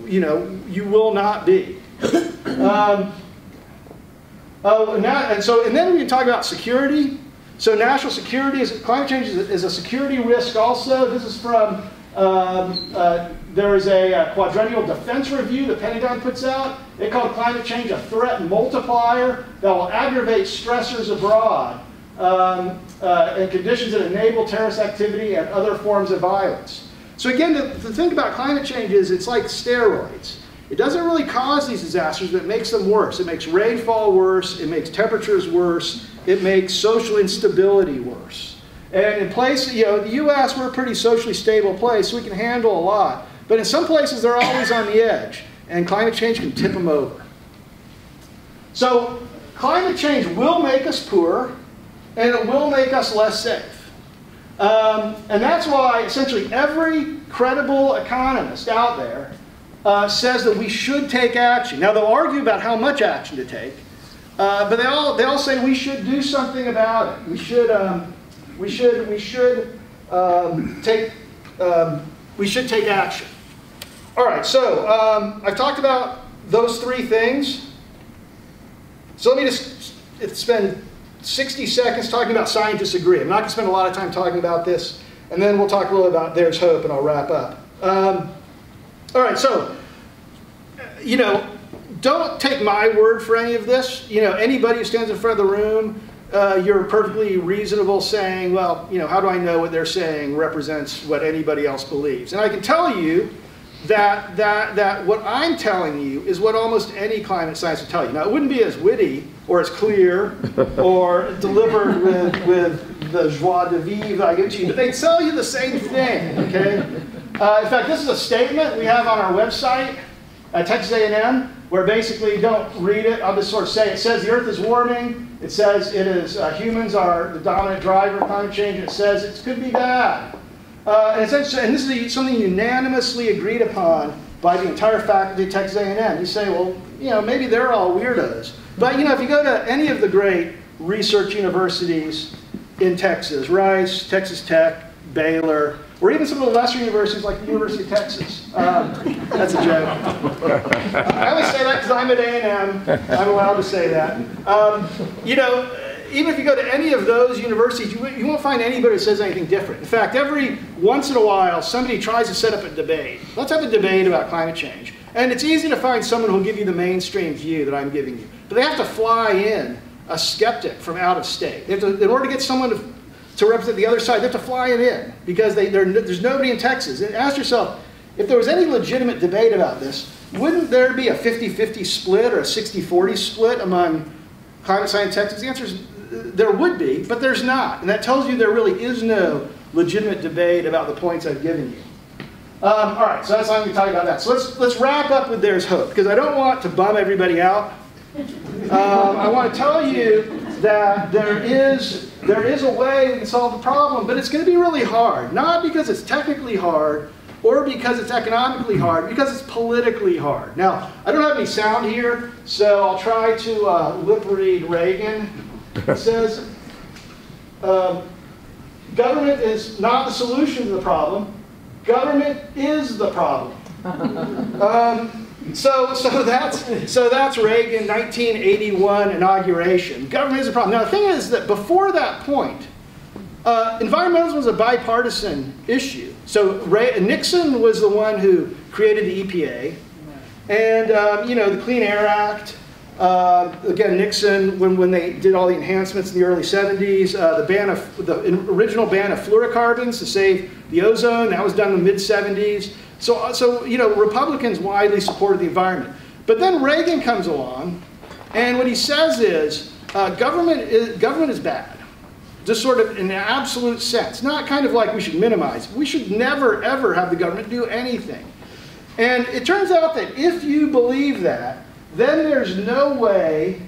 Speaker 2: you know, you will not be. And then we can talk about security. So national security, climate change is a security risk also. This is from, there is a quadrennial defense review the Pentagon puts out. They call climate change a threat multiplier that will aggravate stressors abroad and conditions that enable terrorist activity and other forms of violence. So again, the thing about climate change is it's like steroids. It doesn't really cause these disasters, but it makes them worse. It makes rainfall worse. It makes temperatures worse. It makes social instability worse. And in places, you know, the U.S., we're a pretty socially stable place, so we can handle a lot. But in some places, they're always on the edge, and climate change can tip them over. So climate change will make us poorer, and it will make us less safe. And that's why essentially every credible economist out there says that we should take action. Now they'll argue about how much action to take, but they all say we should do something about it. We should take action. All right, so I've talked about those three things. So let me just spend 60 seconds talking about scientists agree. I'm not going to spend a lot of time talking about this, and then we'll talk a little about there's hope, and I'll wrap up. All right, so, you know, don't take my word for any of this. You know, anybody who stands in front of the room, you're perfectly reasonable saying, well, you know, how do I know what they're saying represents what anybody else believes? And I can tell you that what I'm telling you is what almost any climate science would tell you. Now, it wouldn't be as witty or as clear or delivered with the joie de vivre I give to you, but they tell you the same thing, okay? In fact, this is a statement we have on our website at Texas A&M, where basically, don't read it, I'll just sort of say, it says the Earth is warming, it says it is, humans are the dominant driver of climate change, it says it could be bad. And this is something unanimously agreed upon by the entire faculty at Texas A&M. You say, well, you know, maybe they're all weirdos. But, you know, if you go to any of the great research universities in Texas, Rice, Texas Tech, Baylor, or even some of the lesser universities like the University of Texas. That's a joke. I only say that because I'm at A&M. I'm allowed to say that. You know, even if you go to any of those universities, you won't find anybody that says anything different. In fact, every once in a while, somebody tries to set up a debate. Let's have a debate about climate change. And it's easy to find someone who will give you the mainstream view that I'm giving you. But they have to fly in a skeptic from out of state. They have to, in order to get someone to represent the other side, they have to fly it in because there's nobody in Texas. And ask yourself, if there was any legitimate debate about this, wouldn't there be a 50-50 split or a 60-40 split among climate science in Texas? The answer is there would be, but there's not. And that tells you there really is no legitimate debate about the points I've given you. All right, so that's how I'm going to talk about that. So let's wrap up with there's hope, because I don't want to bum everybody out. I want to tell you that there is a way we can solve the problem, but it's going to be really hard. Not because it's technically hard or because it's economically hard, because it's politically hard. Now, I don't have any sound here, so I'll try to lip read Reagan. It says, government is not the solution to the problem. Government is the problem. So that's Reagan 1981 inauguration. Government is a problem. Now the thing is that before that point, environmentalism was a bipartisan issue. So Nixon was the one who created the EPA, and you know, the Clean Air Act. Again, Nixon, when they did all the enhancements in the early 70s, the original ban of fluorocarbons to save the ozone, that was done in the mid-70s. So you know, Republicans widely supported the environment. But then Reagan comes along, and what he says is, government is bad. Just sort of in an absolute sense. Not kind of like we should minimize. We should never, ever have the government do anything. And it turns out that if you believe that, then there's no way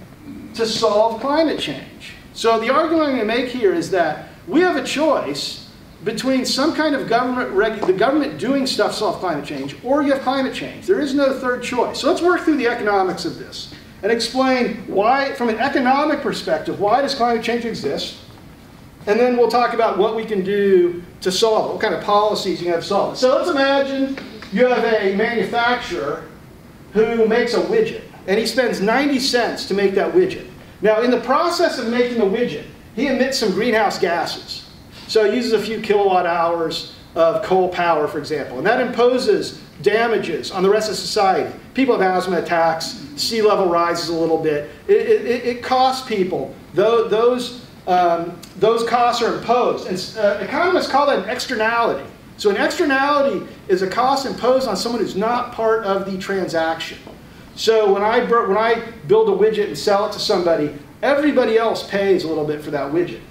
Speaker 2: to solve climate change. So the argument I'm going to make here is that we have a choice between some kind of the government doing stuff to solve climate change, or you have climate change. There is no third choice. So let's work through the economics of this and explain why, from an economic perspective, why does climate change exist? And then we'll talk about what we can do to solve it, what kind of policies you have to solve it. So let's imagine you have a manufacturer who makes a widget. And he spends 90 cents to make that widget. Now, in the process of making the widget, he emits some greenhouse gases. So he uses a few kilowatt hours of coal power, for example. And that imposes damages on the rest of society. People have asthma attacks, sea level rises a little bit. It costs people. Those costs are imposed. And economists call that an externality. So an externality is a cost imposed on someone who's not part of the transaction. So when I build a widget and sell it to somebody, everybody else pays a little bit for that widget.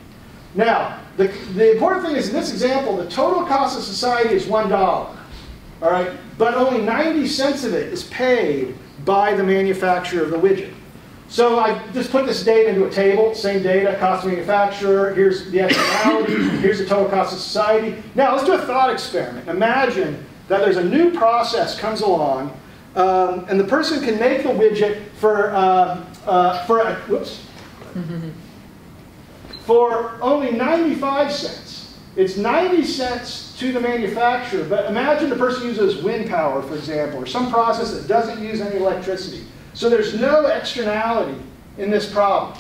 Speaker 2: Now, the important thing is in this example, the total cost of society is $1. All right? But only 90 cents of it is paid by the manufacturer of the widget. So I just put this data into a table, same data, cost of manufacturer, here's the externality, here's the total cost of society. Now let's do a thought experiment. Imagine that there's a new process comes along, and the person can make the widget for only 95 cents. It's 90 cents to the manufacturer, but imagine the person uses wind power, for example, or some process that doesn't use any electricity. So there's no externality in this problem.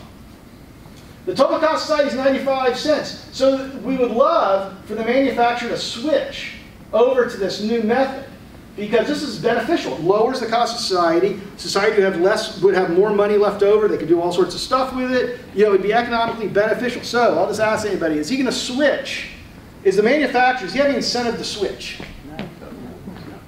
Speaker 2: The total cost of society is 95 cents. So we would love for the manufacturer to switch over to this new method, because this is beneficial. It lowers the cost of society. Society would have more money left over. They could do all sorts of stuff with it. You know, it would be economically beneficial. So I'll just ask anybody, is he going to switch? Is the manufacturer, does he have any incentive to switch?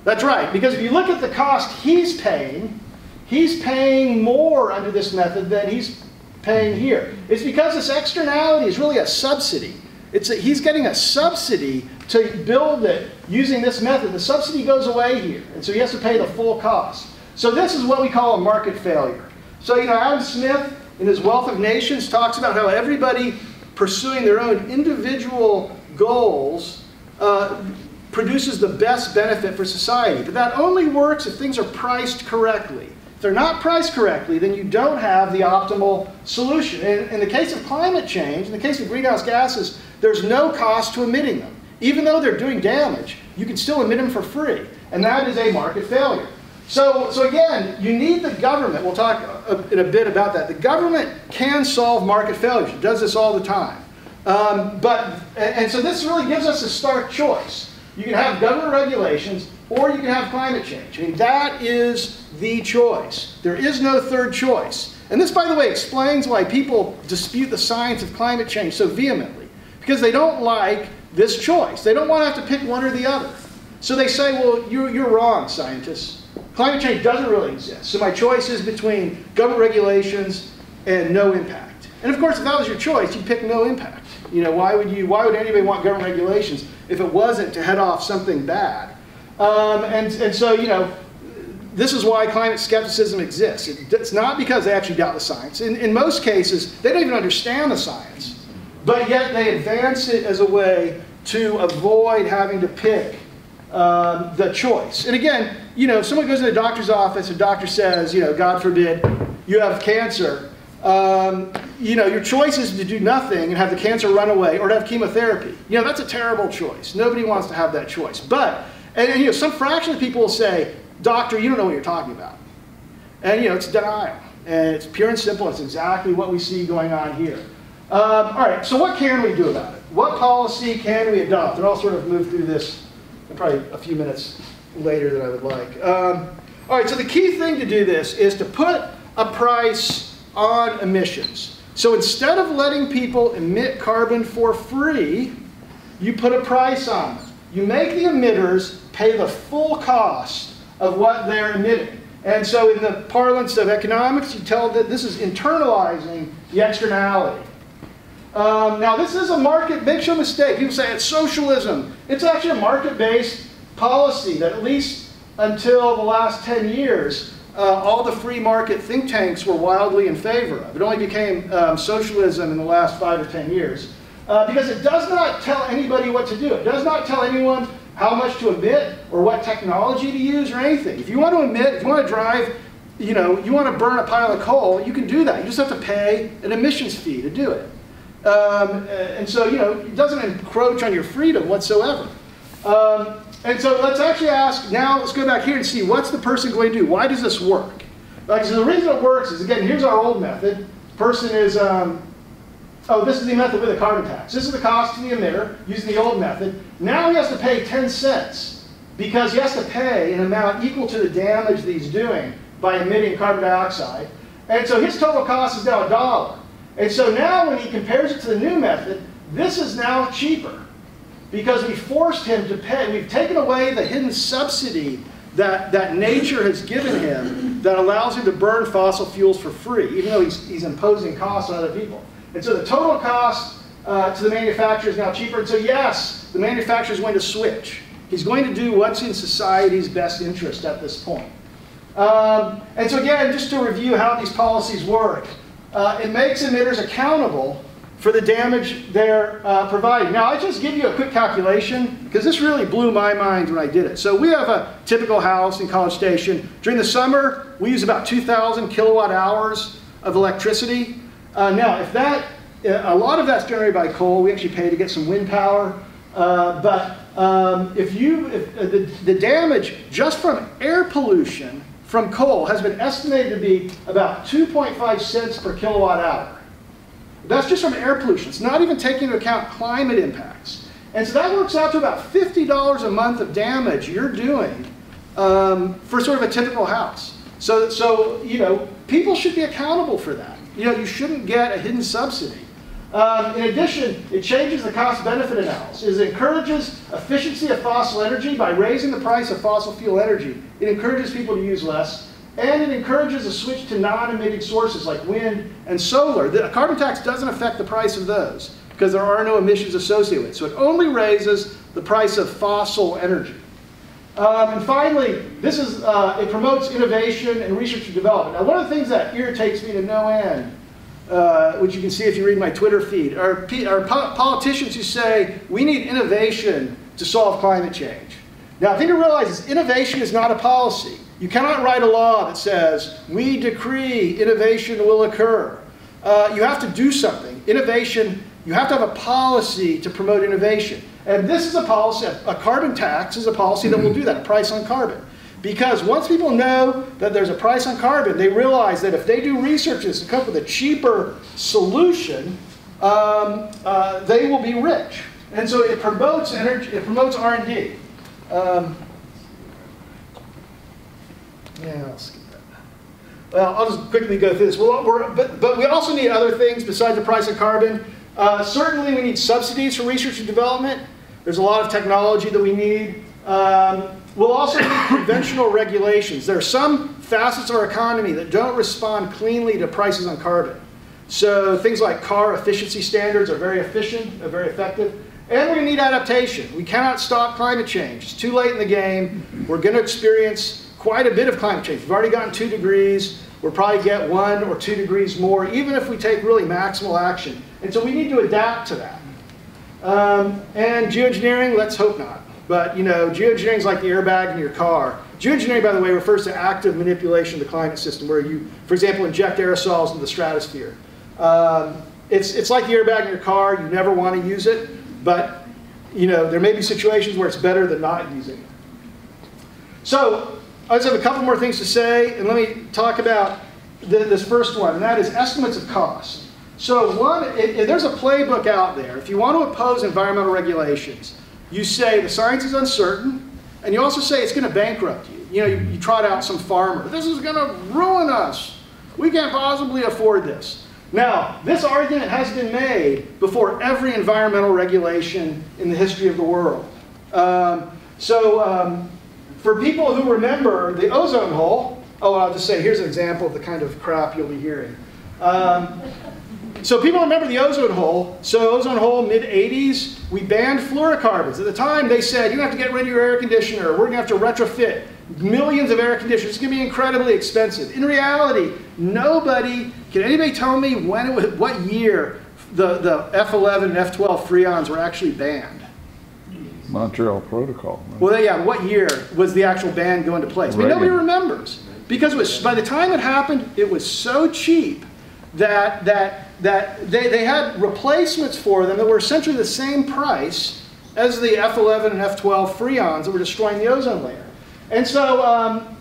Speaker 2: That's right, because if you look at the cost he's paying more under this method than he's paying here. It's because this externality is really a subsidy. He's getting a subsidy to build it using this method. The subsidy goes away here, and so he has to pay the full cost. So this is what we call a market failure. So, Adam Smith, in his Wealth of Nations, talks about how everybody pursuing their own individual goals produces the best benefit for society. But that only works if things are priced correctly. If they're not priced correctly, then you don't have the optimal solution. In the case of climate change, in the case of greenhouse gases, there's no cost to emitting them. Even though they're doing damage, you can still emit them for free. And that is a market failure. So again, you need the government. We'll talk in a bit about that. The government can solve market failures. It does this all the time. And so this really gives us a stark choice. You can have government regulations, or you can have climate change. I mean, that is the choice. There is no third choice. And this, by the way, explains why people dispute the science of climate change so vehemently. Because they don't like this choice. They don't want to have to pick one or the other. So they say, well, you're wrong, scientists. Climate change doesn't really exist. So my choice is between government regulations and no impact. And of course, if that was your choice, you'd pick no impact. Why would anybody want government regulations if it wasn't to head off something bad? And so, this is why climate skepticism exists. It's not because they actually doubt the science. In most cases, they don't even understand the science. But yet they advance it as a way to avoid having to pick the choice. And again, if someone goes to the doctor's office, and the doctor says, God forbid, you have cancer, your choice is to do nothing and have the cancer run away, or to have chemotherapy. That's a terrible choice. Nobody wants to have that choice. But, and some fraction of people will say, doctor, you don't know what you're talking about. And it's denial. And it's pure and simple. It's exactly what we see going on here. All right, so what can we do about it? What policy can we adopt? And I'll sort of move through this probably a few minutes later than I would like. All right, so the key thing to do this is to put a price on emissions. So instead of letting people emit carbon for free, you put a price on them. You make the emitters pay the full cost of what they're emitting. And so in the parlance of economics, you tell that this is internalizing the externality. Now this is a market, make no mistake, people say it's socialism. It's actually a market-based policy that at least until the last 10 years, all the free market think tanks were wildly in favor of. It only became socialism in the last 5 or 10 years. Because it does not tell anybody what to do. It does not tell anyone how much to emit or what technology to use or anything. If you want to emit, if you want to drive, you want to burn a pile of coal, you can do that. You just have to pay an emissions fee to do it. And so, it doesn't encroach on your freedom whatsoever. And so let's actually ask, now let's go back here and see what's the person going to do? Why does this work? So the reason it works is, again, here's our old method. Person is, this is the method with a carbon tax. This is the cost to the emitter using the old method. Now he has to pay 10 cents because he has to pay an amount equal to the damage that he's doing by emitting carbon dioxide. And so his total cost is now $1. And so now when he compares it to the new method, this is now cheaper because we forced him to pay. We've taken away the hidden subsidy that nature has given him that allows him to burn fossil fuels for free, even though he's imposing costs on other people. And so the total cost to the manufacturer is now cheaper. And so yes, the manufacturer is going to switch. He's going to do what's in society's best interest at this point. And so again, just to review how these policies work, it makes emitters accountable for the damage they're providing. Now, I just give you a quick calculation, because this really blew my mind when I did it. So we have a typical house in College Station. During the summer, we use about 2,000 kilowatt hours of electricity. Now, if a lot of that's generated by coal, we actually pay to get some wind power. But the damage just from air pollution from coal has been estimated to be about 2.5 cents per kilowatt hour. That's just from air pollution. It's not even taking into account climate impacts. And so that works out to about $50 a month of damage you're doing for sort of a typical house. So people should be accountable for that. You shouldn't get a hidden subsidy. In addition, it changes the cost-benefit analysis. It encourages efficiency of fossil energy by raising the price of fossil fuel energy. It encourages people to use less, and it encourages a switch to non-emitting sources like wind and solar. The carbon tax doesn't affect the price of those because there are no emissions associated with it. So it only raises the price of fossil energy. And finally, it promotes innovation and research and development. Now, one of the things that irritates me to no end, which you can see if you read my Twitter feed, are politicians who say we need innovation to solve climate change. Now, the thing to realize is innovation is not a policy. You cannot write a law that says, we decree innovation will occur. You have to do something. Innovation, you have to have a policy to promote innovation. And this is a policy, a carbon tax is a policy that will do that, a price on carbon. Because once people know that there's a price on carbon, they realize that if they do research to come up with a cheaper solution, they will be rich. And so it promotes energy, it promotes R&D. Yeah, I'll skip that. Well, I'll just quickly go through this. But we also need other things besides the price of carbon. Certainly we need subsidies for research and development. There's a lot of technology that we need. We'll also need conventional regulations. There are some facets of our economy that don't respond cleanly to prices on carbon. So things like car efficiency standards are very efficient, are very effective. And we're going to need adaptation. We cannot stop climate change. It's too late in the game. We're going to experience quite a bit of climate change. We've already gotten 2 degrees. We'll probably get 1 or 2 degrees more, even if we take really maximal action. And so we need to adapt to that. And geoengineering, let's hope not. But, you know, geoengineering is like the airbag in your car. Geoengineering, by the way, refers to active manipulation of the climate system, where you, for example, inject aerosols into the stratosphere. It's like the airbag in your car. You never want to use it. But, you know, there may be situations where it's better than not using it. So I just have a couple more things to say, and let me talk about this first one, and that is estimates of cost. So there's a playbook out there. If you want to oppose environmental regulations, you say the science is uncertain, and you also say it's going to bankrupt you. You know, you trot out some farmer. This is going to ruin us. We can't possibly afford this. Now, this argument has been made before every environmental regulation in the history of the world. For people who remember the ozone hole, I'll just say, here's an example of the kind of crap you'll be hearing. So people remember the ozone hole. So ozone hole, mid-80s, we banned fluorocarbons. At the time, they said, you have to get rid of your air conditioner. We're going to have to retrofit millions of air conditioners. It's going to be incredibly expensive. In reality, can anybody tell me what year the F11 and F12 freons were actually banned?
Speaker 3: Montreal Protocol. Right?
Speaker 2: Well, yeah, what year was the actual ban go into place? I mean, nobody remembers. Because by the time it happened, it was so cheap that they had replacements for them that were essentially the same price as the F11 and F12 freons that were destroying the ozone layer. And so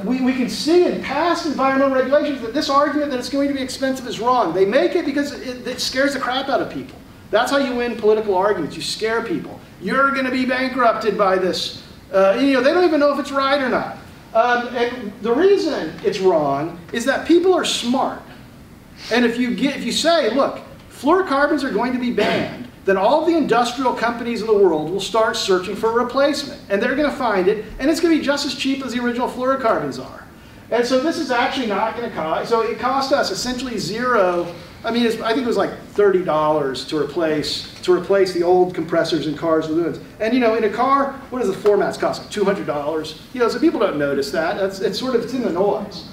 Speaker 2: we can see in past environmental regulations that this argument that it's going to be expensive is wrong. They make it because it scares the crap out of people. That's how you win political arguments. You scare people. You're going to be bankrupted by this. You know, they don't even know if it's right or not. And the reason it's wrong is that people are smart. And if you say, look, fluorocarbons are going to be banned, then all the industrial companies in the world will start searching for a replacement. And they're going to find it, and it's going to be just as cheap as the original fluorocarbons are. And so this is actually not going to cost, so it cost us essentially zero. I mean, I think it was like $30 to replace the old compressors in cars with new ones. And you know, in a car, what does the floor mats cost? Like $200. You know, so people don't notice that. It's in the noise.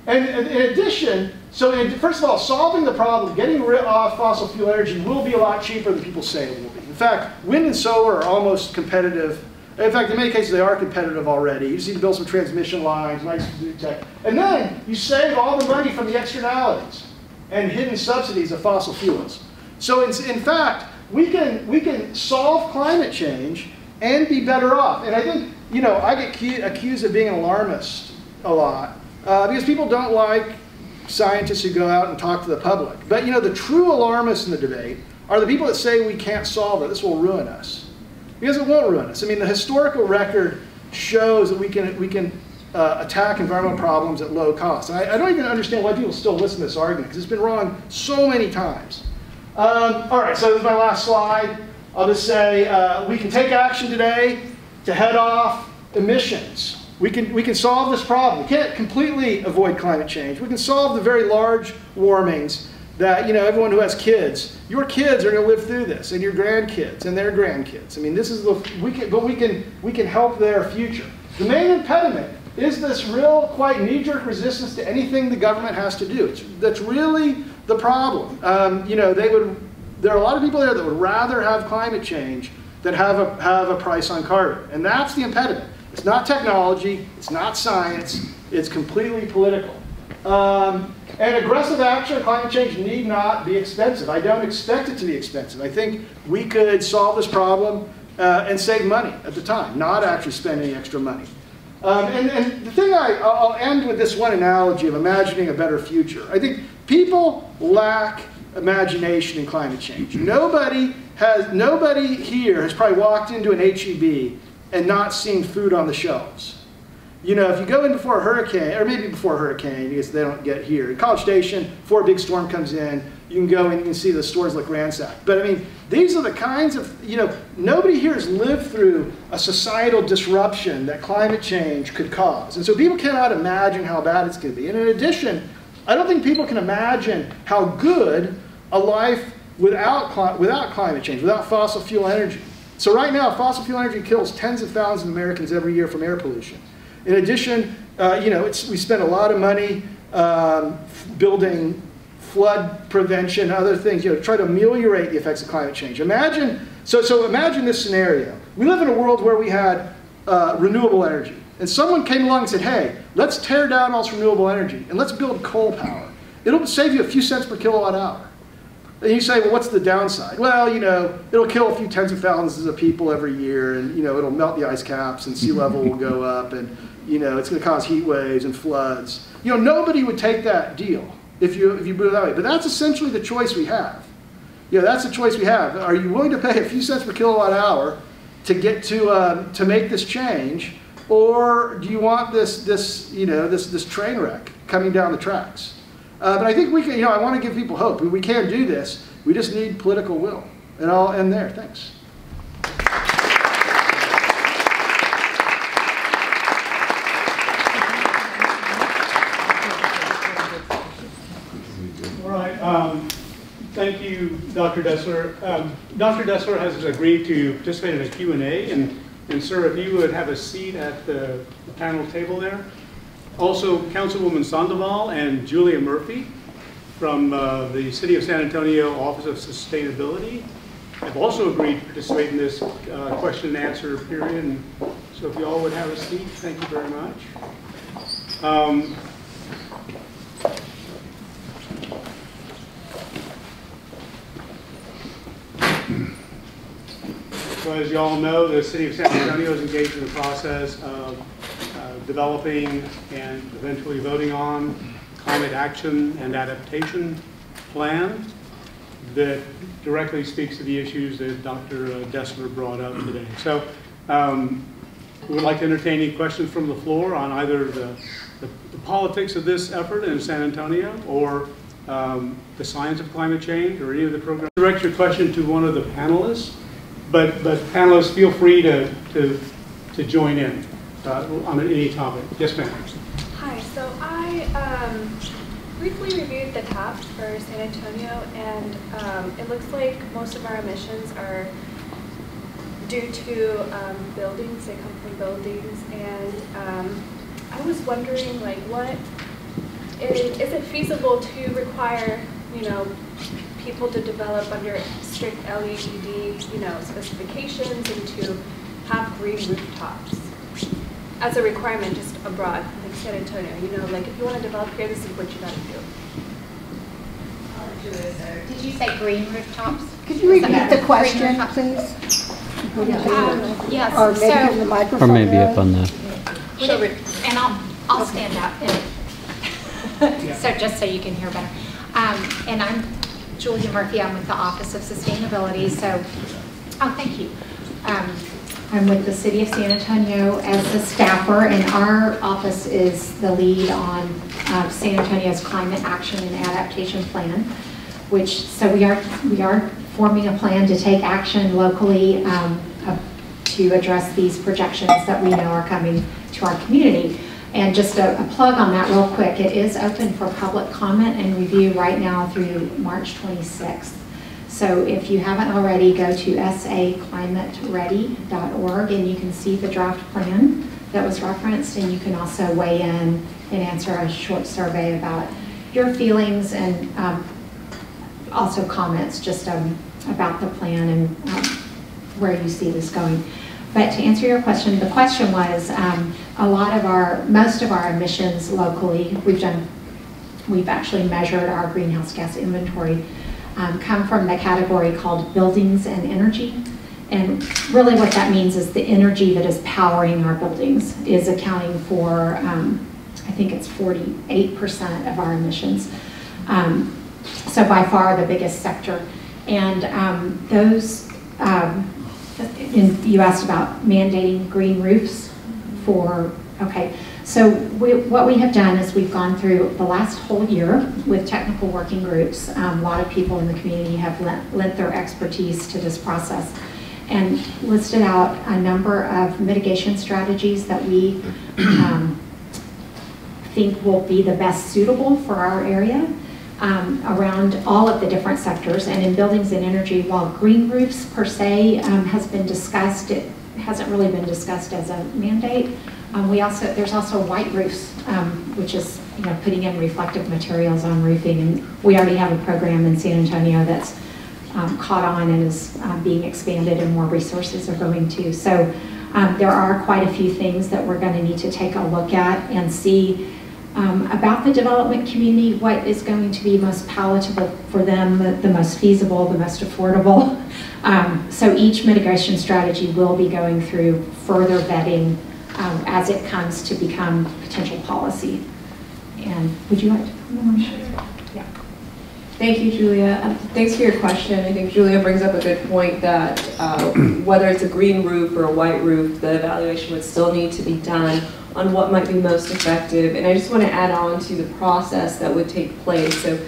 Speaker 2: And in addition, first of all, solving the problem, getting rid of fossil fuel energy will be a lot cheaper than people say it will be. In fact, wind and solar are almost competitive. In fact, in many cases, they are competitive already. You just need to build some transmission lines, nice new tech. And then you save all the money from the externalities and hidden subsidies of fossil fuels. So in fact, we can solve climate change and be better off. And I think, you know, I get accused of being an alarmist a lot because people don't like scientists who go out and talk to the public. But, you know, the true alarmists in the debate are the people that say we can't solve it. This will ruin us. Because it won't ruin us. I mean, the historical record shows that we can attack environmental problems at low cost. And I don't even understand why people still listen to this argument, because it's been wrong so many times. All right, so this is my last slide. I'll just say we can take action today to head off emissions. We can solve this problem. We can't completely avoid climate change. We can solve the very large warmings that, you know, everyone who has kids, your kids are going to live through this, and your grandkids and their grandkids. I mean, this is we can help their future. The main impediment is this real, quite knee-jerk resistance to anything the government has to do. That's really the problem. You know, there are a lot of people there that would rather have climate change than have a price on carbon, and that's the impediment. It's not technology, it's not science, it's completely political. And aggressive action on climate change need not be expensive. I don't expect it to be expensive. I think we could solve this problem and save money at the time, not actually spend any extra money. And the thing I'll end with this one analogy of imagining a better future. I think people lack imagination in climate change. Nobody here has probably walked into an H-E-B and not seen food on the shelves. You know, if you go in before a hurricane, or maybe before a hurricane, because they don't get here. In College Station, before a big storm comes in, you can go and you can see the stores look ransacked. But I mean, these are the kinds of, you know, nobody here has lived through a societal disruption that climate change could cause. And so people cannot imagine how bad it's going to be. And in addition, I don't think people can imagine how good a life without climate change, without fossil fuel energy. So right now, fossil fuel energy kills tens of thousands of Americans every year from air pollution. In addition, you know, we spend a lot of money building flood prevention, other things, you know, try to ameliorate the effects of climate change. Imagine, so imagine this scenario. We live in a world where we had renewable energy. And someone came along and said, hey, let's tear down all this renewable energy and let's build coal power. It'll save you a few cents per kilowatt hour. And you say, well, what's the downside? Well, you know, it'll kill a few tens of thousands of people every year, and, you know, it'll melt the ice caps, and sea level will go up, and, you know, it's going to cause heat waves and floods. You know, nobody would take that deal if you put it that way. But that's essentially the choice we have. You know, that's the choice we have. Are you willing to pay a few cents per kilowatt hour to get to make this change, or do you want this train wreck coming down the tracks? But I think we can, you know, I want to give people hope. We can do this. We just need political will. And I'll end there. Thanks.
Speaker 4: All right. Thank you, Dr. Dessler. Dr. Dessler has agreed to participate in a Q&A. And sir, if you would have a seat at the panel table there. Also, Councilwoman Sandoval and Julia Murphy from the City of San Antonio Office of Sustainability have also agreed to participate in this question and answer period. And so if you all would have a seat, thank you very much. So as you all know, the City of San Antonio is engaged in the process of developing and eventually voting on climate action and adaptation plan that directly speaks to the issues that Dr. Dessler brought up today. So we would like to entertain any questions from the floor on either the politics of this effort in San Antonio or the science of climate change or any of the programs. Direct your question to one of the panelists, but panelists feel free to join in on any topic. Yes, ma'am.
Speaker 5: Hi, so I briefly reviewed the TAP for San Antonio, and it looks like most of our emissions are due to buildings. They come from buildings, and I was wondering, like, is it feasible to require, you know, people to develop under strict LEED, you know, specifications and to have green rooftops as a requirement just abroad, like San Antonio, you know, like if you want to develop here, this is what you got to do.
Speaker 6: Did you say green rooftops?
Speaker 7: Could you repeat the question, please?
Speaker 6: Yes.
Speaker 7: Or maybe in the microphone.
Speaker 8: Or maybe up on the...
Speaker 6: Sure. And I'll stand up. So just so you can hear better. And I'm Julia Murphy. I'm with the Office of Sustainability. So, oh, thank you. I'm with the City of San Antonio as a staffer, and our office is the lead on San Antonio's Climate Action and Adaptation Plan, so we are forming a plan to take action locally to address these projections that we know are coming to our community. And just a plug on that real quick, it is open for public comment and review right now through March 26th. So if you haven't already, go to saclimateready.org and you can see the draft plan that was referenced, and you can also weigh in and answer a short survey about your feelings and also comments just about the plan and where you see this going. But to answer your question, the question was most of our emissions locally, we've actually measured our greenhouse gas inventory, come from the category called buildings and energy. And really what that means is the energy that is powering our buildings is accounting for, I think it's 48% of our emissions. So by far the biggest sector. And you asked about mandating green roofs so what we have done is we've gone through the last whole year with technical working groups. A lot of people in the community have lent their expertise to this process and listed out a number of mitigation strategies that we think will be the best suitable for our area. Around all of the different sectors, and in buildings and energy, while green roofs per se has been discussed, it hasn't really been discussed as a mandate. There's also white roofs, which is putting in reflective materials on roofing, and we already have a program in San Antonio that's caught on and is being expanded, and more resources are going to. So there are quite a few things that we're going to need to take a look at and see about the development community, what is going to be most palatable for them, the most feasible, the most affordable. So each mitigation strategy will be going through further vetting as it comes to become potential policy. And would you like to comment? Yeah.
Speaker 1: Thank you, Julia. Thanks for your question. I think Julia brings up a good point that whether it's a green roof or a white roof, the evaluation would still need to be done on what might be most effective. And I just want to add on to the process that would take place. So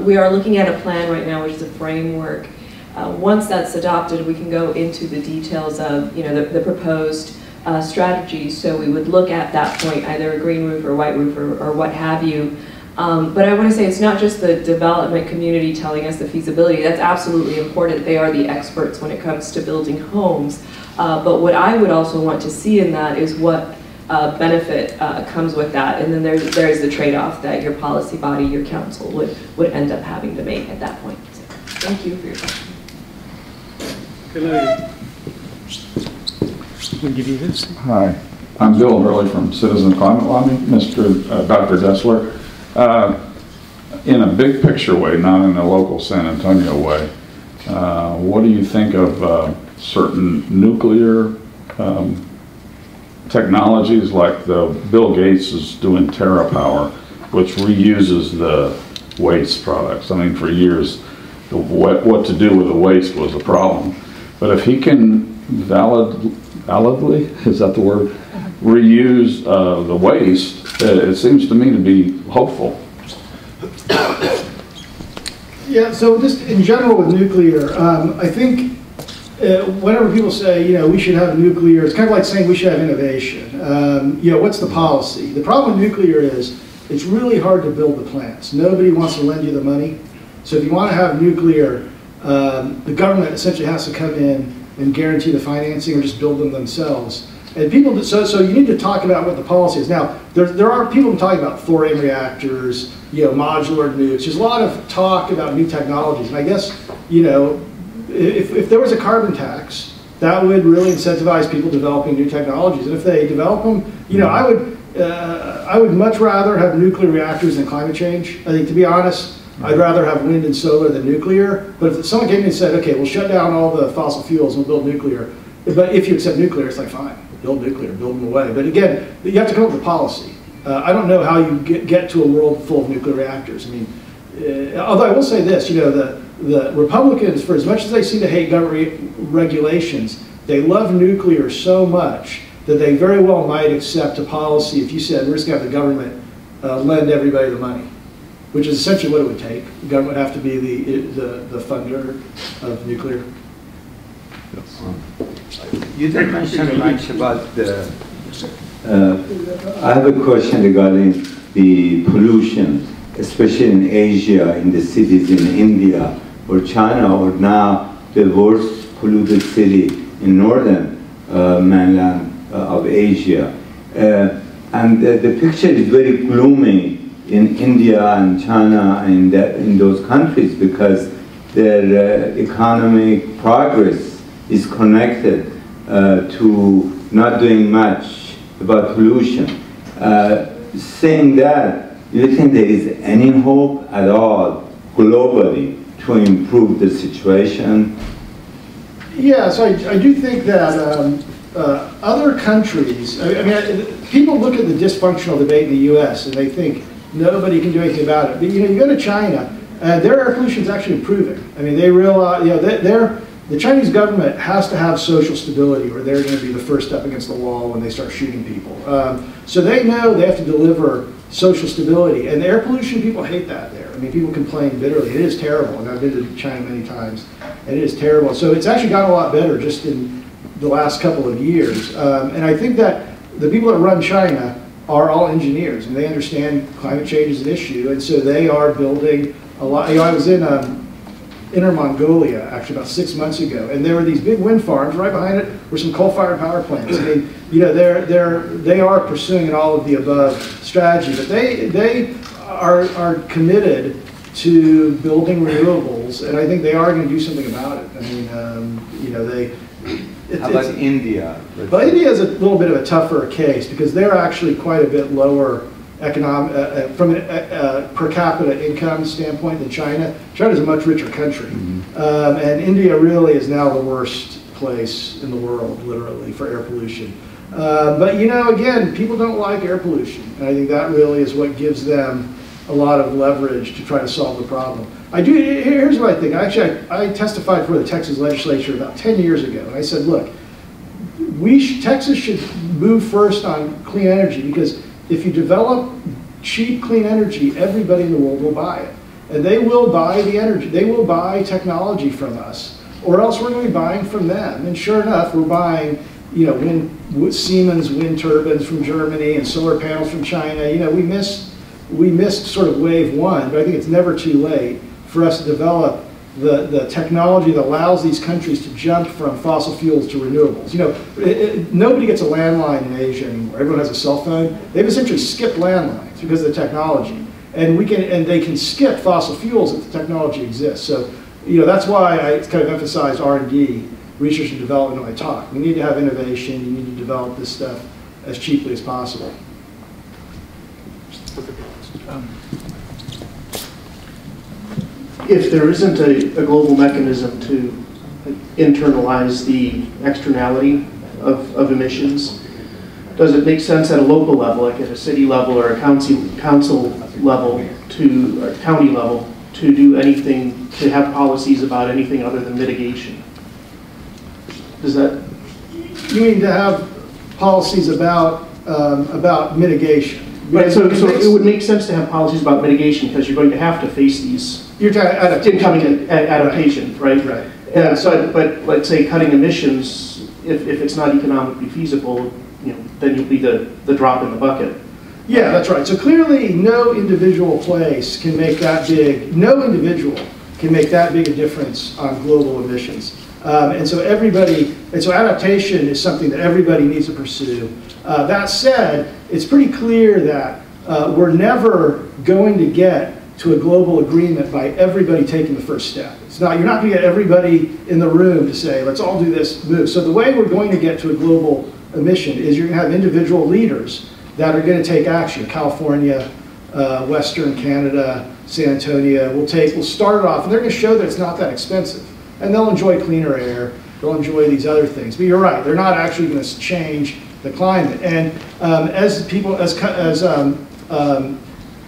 Speaker 1: we are looking at a plan right now, which is a framework. Once that's adopted, we can go into the details of the proposed strategies. So we would look at that point, either a green roof or white roof or what have you. But I want to say it's not just the development community telling us the feasibility. That's absolutely important. They are the experts when it comes to building homes. But what I would also want to see in that is what benefit comes with that. And then there's the trade-off that your policy body, your council would end up having to make at that point. So, thank you for your question.
Speaker 4: We'll give you this.
Speaker 3: Hi, I'm Bill Hurley from Citizen Climate Lobby. Dr. Dessler, in a big picture way, not in a local San Antonio way, what do you think of certain nuclear technologies like Bill Gates is doing TerraPower, which reuses the waste products? I mean, for years, what to do with the waste was a problem. But if he can validly, is that the word, reuse the waste, it seems to me to be hopeful.
Speaker 2: Yeah, so just in general with nuclear, I think whenever people say, we should have nuclear, it's kind of like saying we should have innovation. What's the policy? The problem with nuclear is it's really hard to build the plants. Nobody wants to lend you the money. So if you want to have nuclear, the government essentially has to come in and guarantee the financing or just build them themselves. And people, so you need to talk about what the policy is. Now, there are people talking about thorium reactors, modular nukes. There's a lot of talk about new technologies. And I guess, if there was a carbon tax, that would really incentivize people developing new technologies. And if they develop them, I would much rather have nuclear reactors than climate change. I think, to be honest, I'd rather have wind and solar than nuclear. But if someone came in and said, okay, we'll shut down all the fossil fuels and we'll build nuclear, but if you accept nuclear, it's like, fine, build nuclear, build them away. But again, you have to come up with a policy. I don't know how you get to a world full of nuclear reactors. I mean, although I will say this, the Republicans, for as much as they seem to hate government regulations, they love nuclear so much that they very well might accept a policy if you said, we're just going to have the government lend everybody the money, which is essentially what it would take. The government would have to be the funder of nuclear.
Speaker 8: You didn't mention much about the, I have a question regarding the pollution, especially in Asia, in the cities in India or China, or now the worst polluted city in northern mainland of Asia. And the picture is very gloomy in India and China and in those countries because their economic progress is connected to not doing much about pollution. Saying that, do you think there is any hope at all globally to improve the situation?
Speaker 2: Yeah, so I do think that other countries, people look at the dysfunctional debate in the US and they think nobody can do anything about it. But you go to China, their air pollution is actually improving. I mean, they realize, the Chinese government has to have social stability or they're going to be the first step against the wall when they start shooting people. So they know they have to deliver social stability. And air pollution, people hate that there. I mean, people complain bitterly. It is terrible. And I've been to China many times. And it is terrible. So it's actually gotten a lot better just in the last couple of years. And I think that the people that run China are all engineers. And they understand climate change is an issue. And so they are building a lot. I was in Inner Mongolia, actually about 6 months ago, and there were these big wind farms. Right behind it were some coal-fired power plants. I mean, they are pursuing an all-of-the-above strategy, but they are committed to building renewables, and I think they are going to do something about it. I mean,
Speaker 8: how about India?
Speaker 2: But India is a little bit of a tougher case because they're actually quite a bit lower from a per capita income standpoint than China. China's a much richer country. And India really is now the worst place in the world, literally, for air pollution. But again, people don't like air pollution. And I think that really is what gives them a lot of leverage to try to solve the problem. Here's what I think. I testified for the Texas legislature about 10 years ago. And I said, look, Texas should move first on clean energy because if you develop cheap, clean energy, everybody in the world will buy it. And they will buy the energy. They will buy technology from us, or else we're going to be buying from them. And sure enough, we're buying, Siemens wind turbines from Germany and solar panels from China. We missed sort of wave one, but I think it's never too late for us to develop the technology that allows these countries to jump from fossil fuels to renewables. Nobody gets a landline in Asia anymore. Everyone has a cell phone. They've essentially skipped landlines because of the technology, and they can skip fossil fuels if the technology exists. So, that's why I kind of emphasize R&D, research and development when I talk. We need to have innovation. You need to develop this stuff as cheaply as possible.
Speaker 9: If there isn't a global mechanism to internalize the externality of emissions, does it make sense at a local level, like at a city level or a council level, or county level, to do anything, to have policies about anything other than mitigation? Does that?
Speaker 2: You mean to have policies about mitigation?
Speaker 9: Right, so it would make sense to have policies about mitigation because you're going to have to face these incoming adaptation, right?
Speaker 2: Right.
Speaker 9: Yeah. But let's say cutting emissions, if it's not economically feasible, then you'll be the drop in the bucket.
Speaker 2: Yeah, that's right. So clearly, no individual place can make that big. No individual can make that big a difference on global emissions. And so adaptation is something that everybody needs to pursue. That said, it's pretty clear that we're never going to get to a global agreement by everybody taking the first step. You're not going to get everybody in the room to say, let's all do this move. So the way we're going to get to a global emission is you're going to have individual leaders that are going to take action. California, Western Canada, San Antonio will start it off, and they're going to show that it's not that expensive. And they'll enjoy cleaner air, they'll enjoy these other things. But you're right, they're not actually going to change the climate. And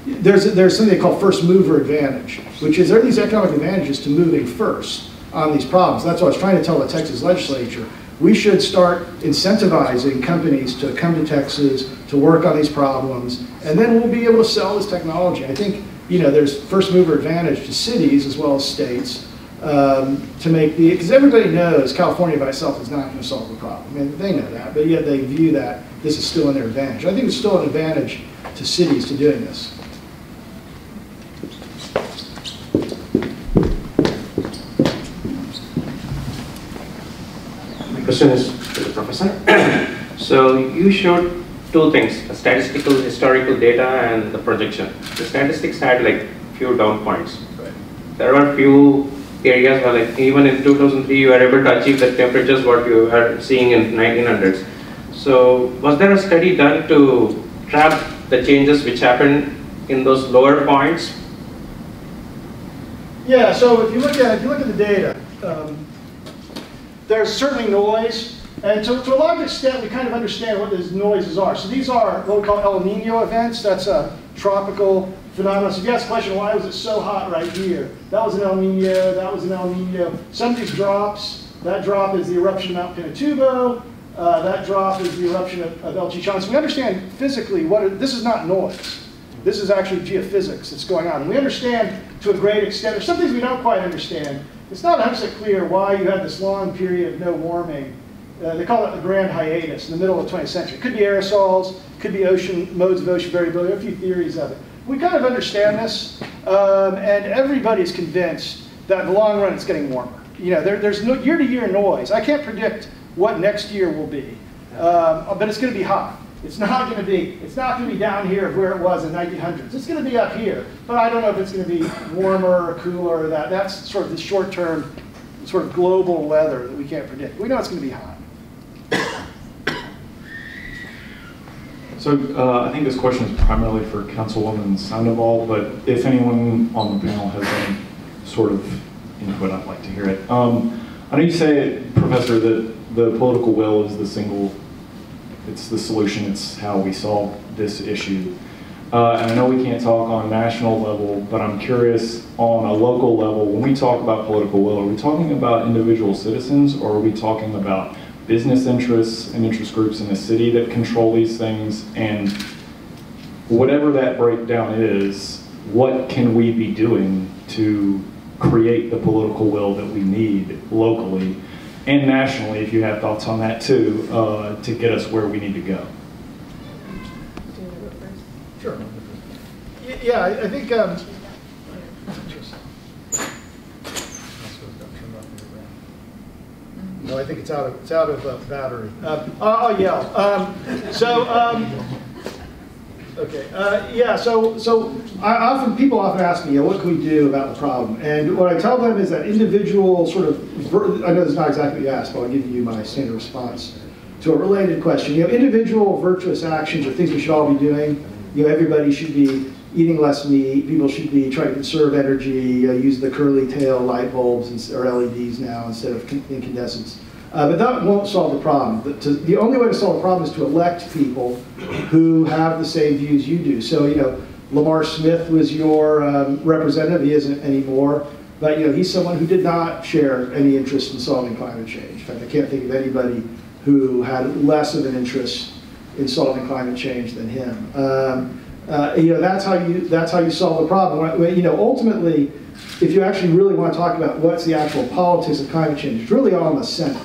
Speaker 2: there's something they call first mover advantage, which is there are these economic advantages to moving first on these problems. That's what I was trying to tell the Texas legislature. we should start incentivizing companies to come to Texas to work on these problems, and then we'll be able to sell this technology. I think, you know, there's first mover advantage to cities as well as states to make because everybody knows California by itself is not going to solve the problem. And they know that, but yet they view that this is still in their advantage. I think it's still an advantage to cities to doing this.
Speaker 10: My question is to the professor. So you showed two things, the statistical historical data and the projection. The statistics had like few down points.
Speaker 2: Right.
Speaker 10: There were few areas where like even in 2003 you were able to achieve the temperatures what you were seeing in 1900s. So was there a study done to trap the changes which happened in those lower points?
Speaker 2: Yeah, so if you look at the data, there's certainly noise, and to a large extent we kind of understand what these noises are. So these are what we call El Nino events. That's a tropical phenomenon. So if you ask the question, why was it so hot right here? That was an El Nino, that was an El Nino. Some of these drops, that drop is the eruption of Mount Pinatubo, that drop is the eruption of El Chichon. So we understand physically this is not noise. This is actually geophysics that's going on. And we understand to a great extent. There's some things we don't quite understand. It's not 100% clear why you had this long period of no warming. They call it the grand hiatus in the middle of the 20th century. It could be aerosols, could be modes of ocean variability. There are a few theories of it. We kind of understand this, and everybody's convinced that in the long run it's getting warmer. You know, there's no year-to-year noise. I can't predict what next year will be, but it's going to be hot. It's not going to be down here where it was in 1900s. It's going to be up here, but I don't know if it's going to be warmer or cooler or that. That's sort of the short-term, sort of global weather that we can't predict. We know it's going to be hot.
Speaker 11: So I think this question is primarily for Councilwoman Sandoval, but if anyone on the panel has any sort of input, I'd like to hear it. I know you say, Professor, that the political will is it's the solution, it's how we solve this issue. And I know we can't talk on a national level, but I'm curious on a local level, when we talk about political will, are we talking about individual citizens, or are we talking about business interests and interest groups in the city that control these things? And whatever that breakdown is, what can we be doing to create the political will that we need locally and nationally, if you have thoughts on that too, to get us where we need to go?
Speaker 2: Sure. Yeah, I think. No, I think it's out of battery. I'll yell. Okay. Yeah. So people often ask me, what can we do about the problem? And what I tell them is that individual sort of. I know this is not exactly what you asked, but I'll give you my standard response to a related question. You know, individual virtuous actions are things we should all be doing. You know, everybody should be eating less meat. People should be trying to conserve energy. Use the curly tail light bulbs or LEDs now instead of incandescents. But that won't solve the problem. The only way to solve the problem is to elect people who have the same views you do. So, you know, Lamar Smith was your representative. He isn't anymore. But, you know, he's someone who did not share any interest in solving climate change. In fact, I can't think of anybody who had less of an interest in solving climate change than him. You know, that's how you solve the problem. You know, ultimately, if you actually really want to talk about what's the actual politics of climate change, it's really all in the Senate.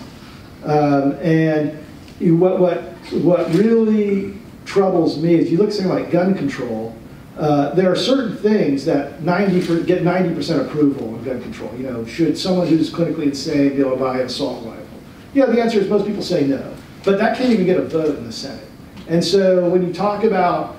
Speaker 2: What really troubles me is you look at something like gun control. There are certain things that get 90% approval in gun control. You know, should someone who's clinically insane be able to buy an assault rifle? Yeah, the answer is most people say no. But that can't even get a vote in the Senate. And so when you talk about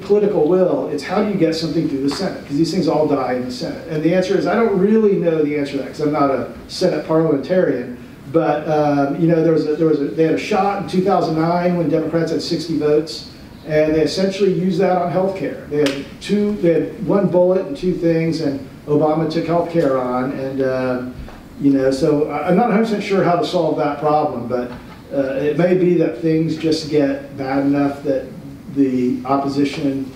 Speaker 2: political will, it's how do you get something through the Senate? Because these things all die in the Senate. And the answer is, I don't really know the answer to that because I'm not a Senate parliamentarian. But you know, they had a shot in 2009 when Democrats had 60 votes, and they essentially used that on health care. They had one bullet and two things, and Obama took health care on. And you know, so I'm not 100% sure how to solve that problem, but it may be that things just get bad enough that the opposition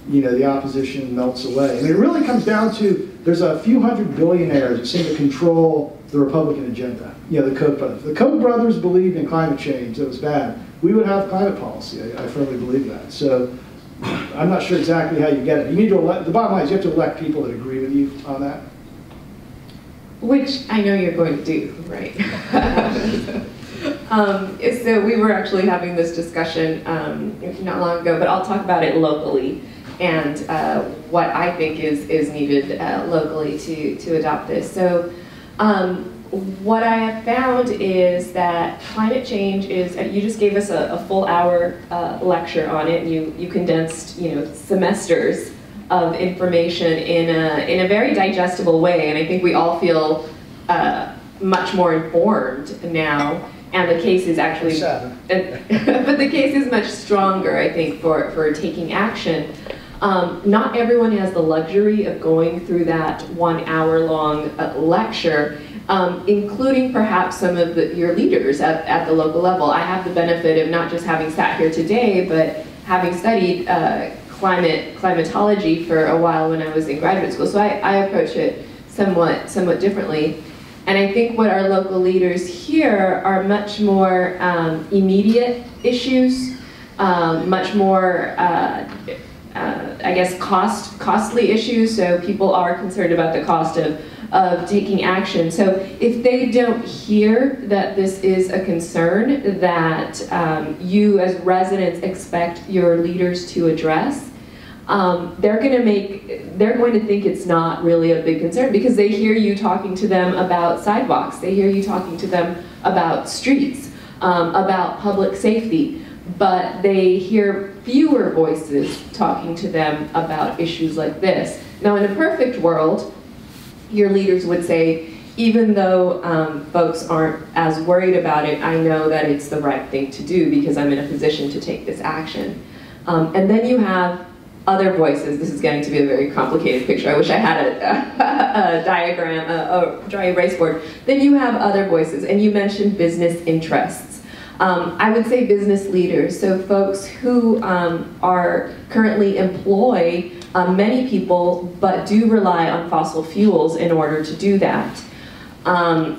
Speaker 2: melts away. I mean, it really comes down to there's a few hundred billionaires that seem to control
Speaker 12: the Republican agenda. You know, the Koch brothers. The Koch brothers believed in climate change. It was bad. We would have climate policy. I firmly believe that. So I'm not sure exactly how you get it. You need to elect, the bottom line is you have to elect people that agree with you on that.
Speaker 1: Which I know you're going to do, right? So we were actually having this discussion not long ago, but I'll talk about it locally and what I think is needed locally to adopt this. So what I have found is that climate change is, you just gave us a full hour lecture on it, and you condensed, you know, semesters of information in a very digestible way, and I think we all feel much more informed now, and the case is actually, but the case is much stronger, I think, for taking action. Not everyone has the luxury of going through that 1 hour long lecture, including perhaps some of your leaders at the local level. I have the benefit of not just having sat here today, but having studied climatology for a while when I was in graduate school. So I approach it somewhat differently. And I think what our local leaders here are much more immediate issues, much more, I guess, costly issues. So people are concerned about the cost of taking action. So if they don't hear that this is a concern that you as residents expect your leaders to address, they're going to think it's not really a big concern because they hear you talking to them about sidewalks, they hear you talking to them about streets, about public safety, but they hear fewer voices talking to them about issues like this. Now, in a perfect world, your leaders would say, even though folks aren't as worried about it, I know that it's the right thing to do because I'm in a position to take this action. And then you have other voices. This is getting to be a very complicated picture. I wish I had a diagram, a dry erase board. Then you have other voices, and you mentioned business interests. I would say business leaders, so folks who are currently employ many people, but do rely on fossil fuels in order to do that.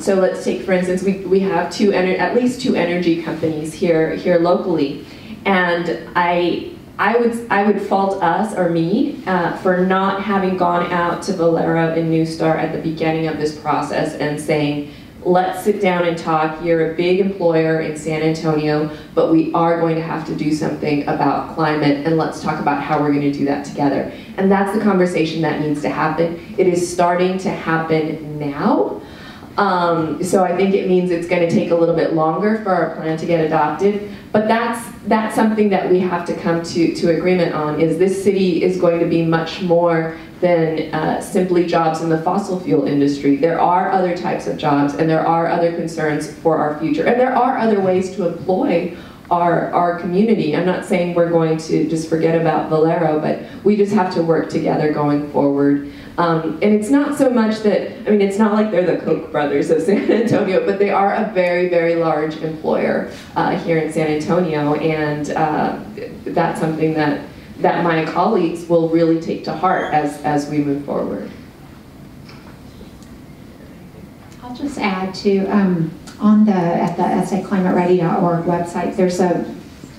Speaker 1: So let's take, for instance, we have at least two energy companies here locally, and I would fault us, or me, for not having gone out to Valero and New Star at the beginning of this process and saying, let's sit down and talk. You're a big employer in San Antonio, but we are going to have to do something about climate, and let's talk about how we're going to do that together. And that's the conversation that needs to happen. It is starting to happen now. So I think it means it's going to take a little bit longer for our plan to get adopted, but that's something that we have to come to agreement on, is this city is going to be much more than simply jobs in the fossil fuel industry. There are other types of jobs, and there are other concerns for our future, and there are other ways to employ our community. I'm not saying we're going to just forget about Valero, but we just have to work together going forward. And it's not so much that, I mean, it's not like they're the Koch brothers of San Antonio, but they are a very, very large employer here in San Antonio, and that's something that my colleagues will really take to heart as we move forward.
Speaker 6: I'll just add to, at the SAClimateReady.org website, there's a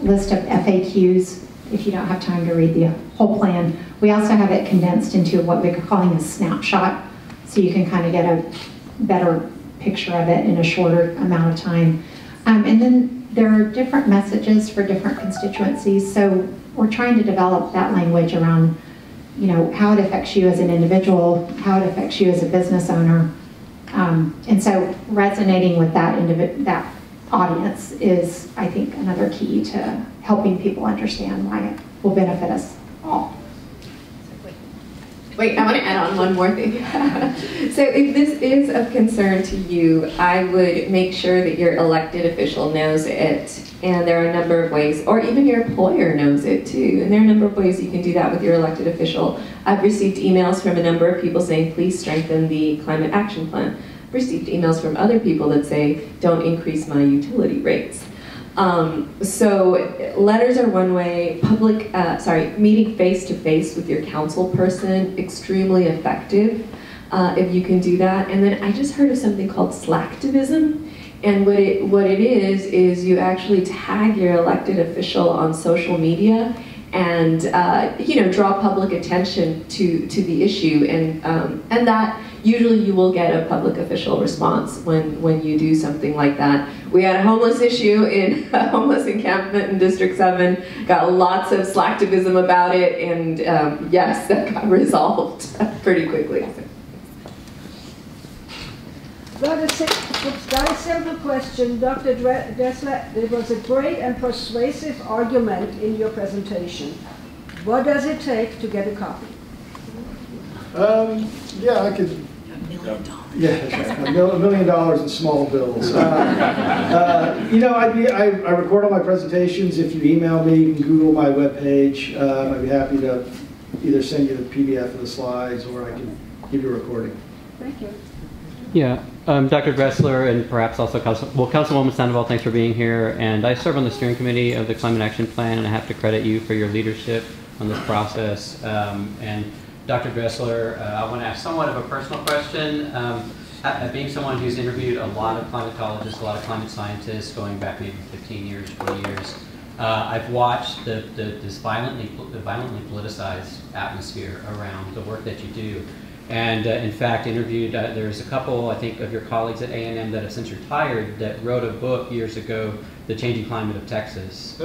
Speaker 6: list of FAQs if you don't have time to read the whole plan. We also have it condensed into what we're calling a snapshot, so you can kind of get a better picture of it in a shorter amount of time. And then there are different messages for different constituencies, so we're trying to develop that language around, you know, how it affects you as an individual, how it affects you as a business owner. And so resonating with that audience is, I think, another key to helping people understand why it will benefit us all.
Speaker 1: Wait, I want to add on one more thing. So if this is of concern to you, I would make sure that your elected official knows it. And there are a number of ways, or even your employer knows it too. And there are a number of ways you can do that with your elected official. I've received emails from a number of people saying, please strengthen the climate action plan. I've received emails from other people that say, don't increase my utility rates. So letters are one way, meeting face-to-face with your council person, extremely effective. if you can do that. And then I just heard of something called slacktivism. And what it is you actually tag your elected official on social media and draw public attention to the issue, and that usually you will get a public official response when you do something like that. We had a homeless issue in a homeless encampment in District 7, got lots of slacktivism about it, and yes, that got resolved pretty quickly.
Speaker 7: Very simple question, Dr. Dessler. It was a great and persuasive argument in your presentation. What does it take to get a copy?
Speaker 12: Yeah, I could. Yeah, $1 million in small bills. I record all my presentations. If you email me, you can Google my webpage. I'd be happy to either send you the PDF of the slides or I can give you a recording.
Speaker 7: Thank you.
Speaker 13: Yeah, Dr. Dessler and perhaps also Councilwoman Sandoval, thanks for being here. And I serve on the steering committee of the Climate Action Plan, and I have to credit you for your leadership on this process. And Dr. Dessler, I want to ask somewhat of a personal question. Being someone who's interviewed a lot of climatologists, a lot of climate scientists, going back maybe 15 years, 20 years, I've watched this violently politicized atmosphere around the work that you do. And in fact, interviewed, there's a couple, I think, of your colleagues at A&M that have since retired that wrote a book years ago, The Changing Climate of Texas.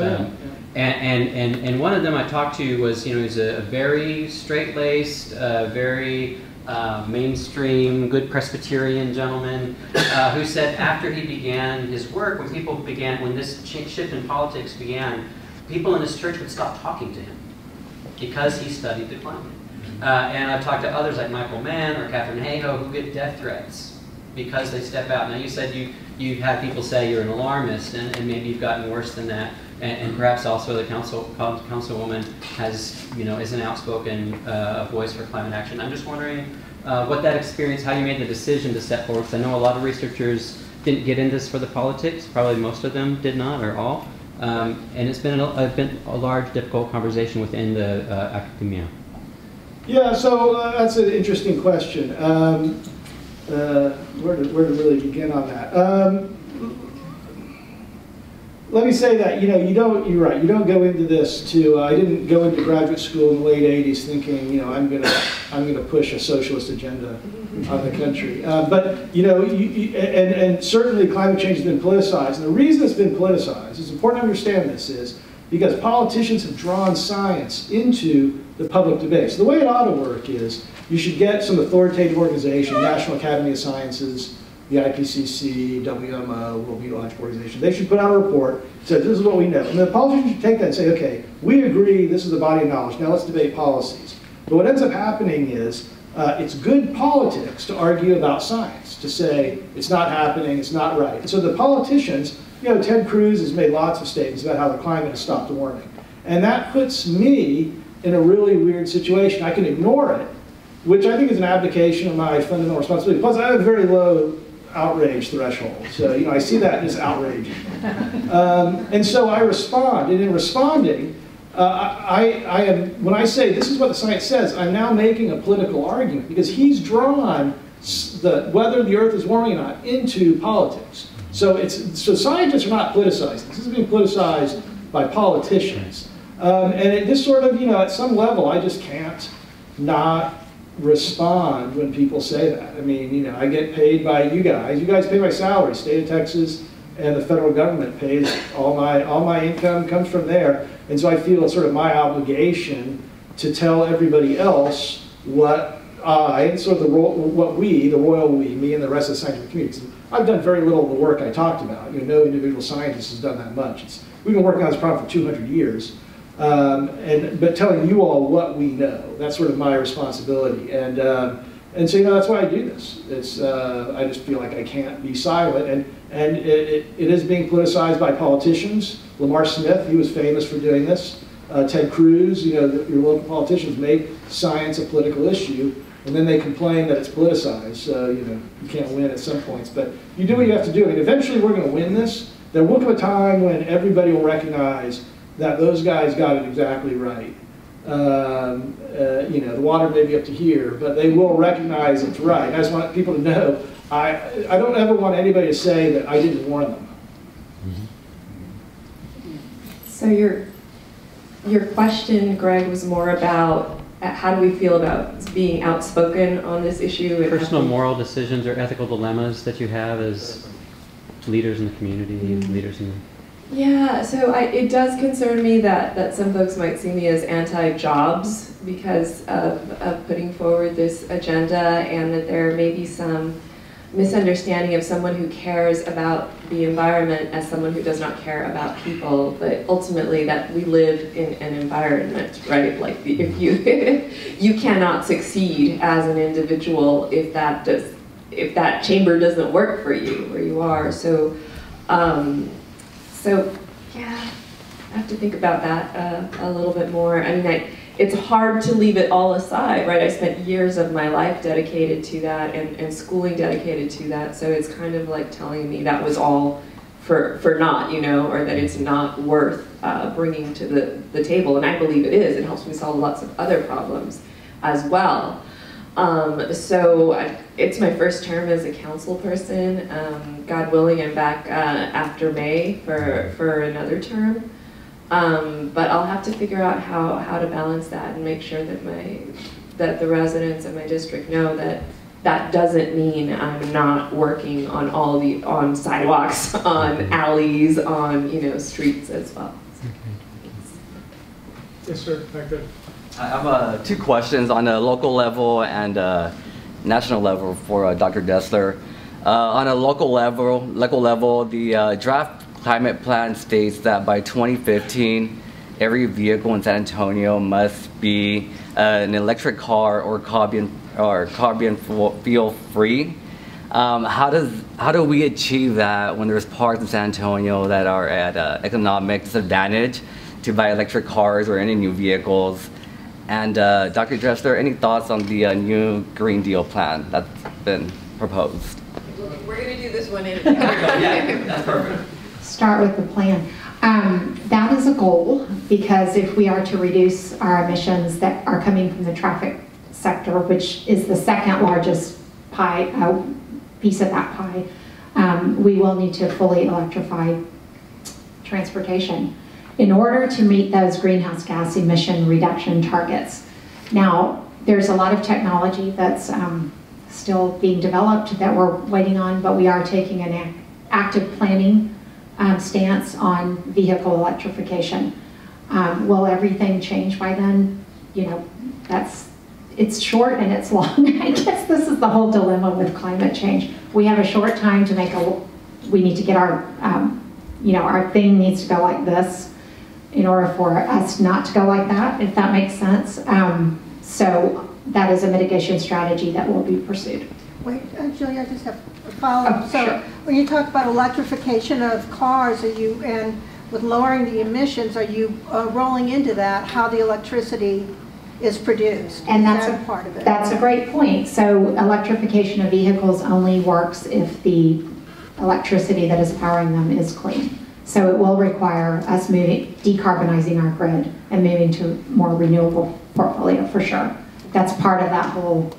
Speaker 13: And one of them I talked to was, he's a very straight-laced, very mainstream, good Presbyterian gentleman who said after he began his work, when this shift in politics began, people in his church would stop talking to him because he studied the climate. And I've talked to others like Michael Mann or Catherine Hayhoe who get death threats because they step out. Now you said you've had people say you're an alarmist, and maybe you've gotten worse than that. And perhaps also the councilwoman is an outspoken voice for climate action. I'm just wondering what that experience, how you made the decision to step forward. Because I know a lot of researchers didn't get into this for the politics. Probably most of them did not, or all. And it's been a large, difficult conversation within the academia.
Speaker 12: Yeah, so that's an interesting question. Where to really begin on that? Let me say that you're right. You don't go into this I didn't go into graduate school in the late '80s thinking I'm gonna push a socialist agenda on the country. But and certainly climate change has been politicized. And the reason it's been politicized, it's important to understand this, is because politicians have drawn science into the public debate. So the way it ought to work is you should get some authoritative organization, National Academy of Sciences, the IPCC, WMO, World Meteorological Organization. They should put out a report that says this is what we know. And the politicians should take that and say, okay, we agree, this is the body of knowledge, now let's debate policies. But what ends up happening is it's good politics to argue about science, to say it's not happening, it's not right. And so the politicians, Ted Cruz has made lots of statements about how the climate has stopped warming. And that puts me in a really weird situation. I can ignore it, which I think is an abdication of my fundamental responsibility. Plus, I have a very low outrage threshold. So, I see that as outraging. And so I respond. And in responding, when I say this is what the science says, I'm now making a political argument because he's drawn whether the Earth is warming or not into politics. So scientists are not politicized. This is being politicized by politicians. And it just sort of, at some level, I just can't not respond when people say that. I mean, I get paid by you guys. You guys pay my salary. State of Texas and the federal government pays all my income comes from there. And so I feel it's sort of my obligation to tell everybody else what the royal we, me and the rest of the scientific community. I've done very little of the work I talked about. No individual scientist has done that much. We've been working on this problem for 200 years. But telling you all what we know, that's sort of my responsibility. And so, that's why I do this. I just feel like I can't be silent. And it is being politicized by politicians. Lamar Smith, he was famous for doing this. Ted Cruz, your local politicians make science a political issue, and then they complain that it's politicized. So, you can't win at some points. But you do what you have to do. I mean, eventually we're going to win this. There will come a time when everybody will recognize that those guys got it exactly right. you know, the water may be up to here, but they will recognize it's right. I just want people to know, I don't ever want anybody to say that I didn't warn them.
Speaker 1: So your question, Greg, was more about how do we feel about being outspoken on this issue?
Speaker 13: Personal moral decisions or ethical dilemmas that you have as leaders in the community, leaders in the...
Speaker 1: Yeah, so it does concern me that some folks might see me as anti-jobs because of putting forward this agenda, and that there may be some misunderstanding of someone who cares about the environment as someone who does not care about people, but ultimately that we live in an environment, right? Like if you cannot succeed as an individual if that chamber doesn't work for you where you are. So yeah, I have to think about that a little bit more. I mean, it's hard to leave it all aside, right? I spent years of my life dedicated to that and schooling dedicated to that. So it's kind of like telling me that was all for naught, you know, or that it's not worth bringing to the table. And I believe it is. It helps me solve lots of other problems as well. So it's my first term as a council person. God willing, I'm back after May for another term. But I'll have to figure out how to balance that and make sure that the residents of my district know that that doesn't mean I'm not working on on sidewalks, on alleys, on streets as well.
Speaker 2: Yes, sir. Back there.
Speaker 14: I have two questions on a local level and national level for Dr. Dessler. On a local level, the draft climate plan states that by 2015, every vehicle in San Antonio must be an electric car or carbon fuel free. How do we achieve that when there's parts in San Antonio that are at economic disadvantage to buy electric cars or any new vehicles? And Dr. Dessler, any thoughts on the new Green Deal plan that's been proposed?
Speaker 1: We're going to do this one in.
Speaker 14: Yeah, that's perfect.
Speaker 6: Start with the plan. That is a goal, because if we are to reduce our emissions that are coming from the traffic sector, which is the second largest piece of that pie, we will need to fully electrify transportation in order to meet those greenhouse gas emission reduction targets. Now, there's a lot of technology that's still being developed that we're waiting on, but we are taking an active planning stance on vehicle electrification. Will everything change by then? It's short and it's long. I guess this is the whole dilemma with climate change. We have a short time to we need to get our, our thing needs to go like this in order for us not to go like that, if that makes sense. So that is a mitigation strategy that will be pursued.
Speaker 7: Wait, Julie, I just have a follow-up.
Speaker 6: Oh,
Speaker 7: so
Speaker 6: sure.
Speaker 7: When you talk about electrification of cars, and with lowering the emissions, are you rolling into that how the electricity is produced?
Speaker 6: And that's
Speaker 7: a part of it.
Speaker 6: That's a great point. So electrification of vehicles only works if the electricity that is powering them is clean. So it will require us decarbonizing our grid and moving to more renewable portfolio for sure. That's part of that whole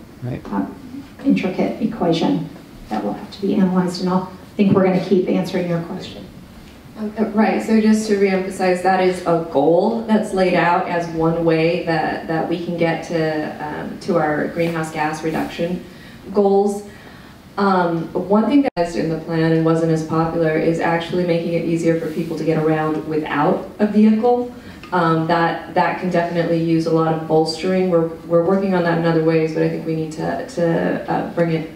Speaker 6: intricate equation that will have to be analyzed, and I think we're going to keep answering your question.
Speaker 1: Right, so just to reemphasize, that is a goal that's laid out as one way that we can get to our greenhouse gas reduction goals. One thing that's in the plan and wasn't as popular is actually making it easier for people to get around without a vehicle. That can definitely use a lot of bolstering. We're working on that in other ways, but I think we need to bring it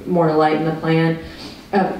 Speaker 1: more to light in the plan.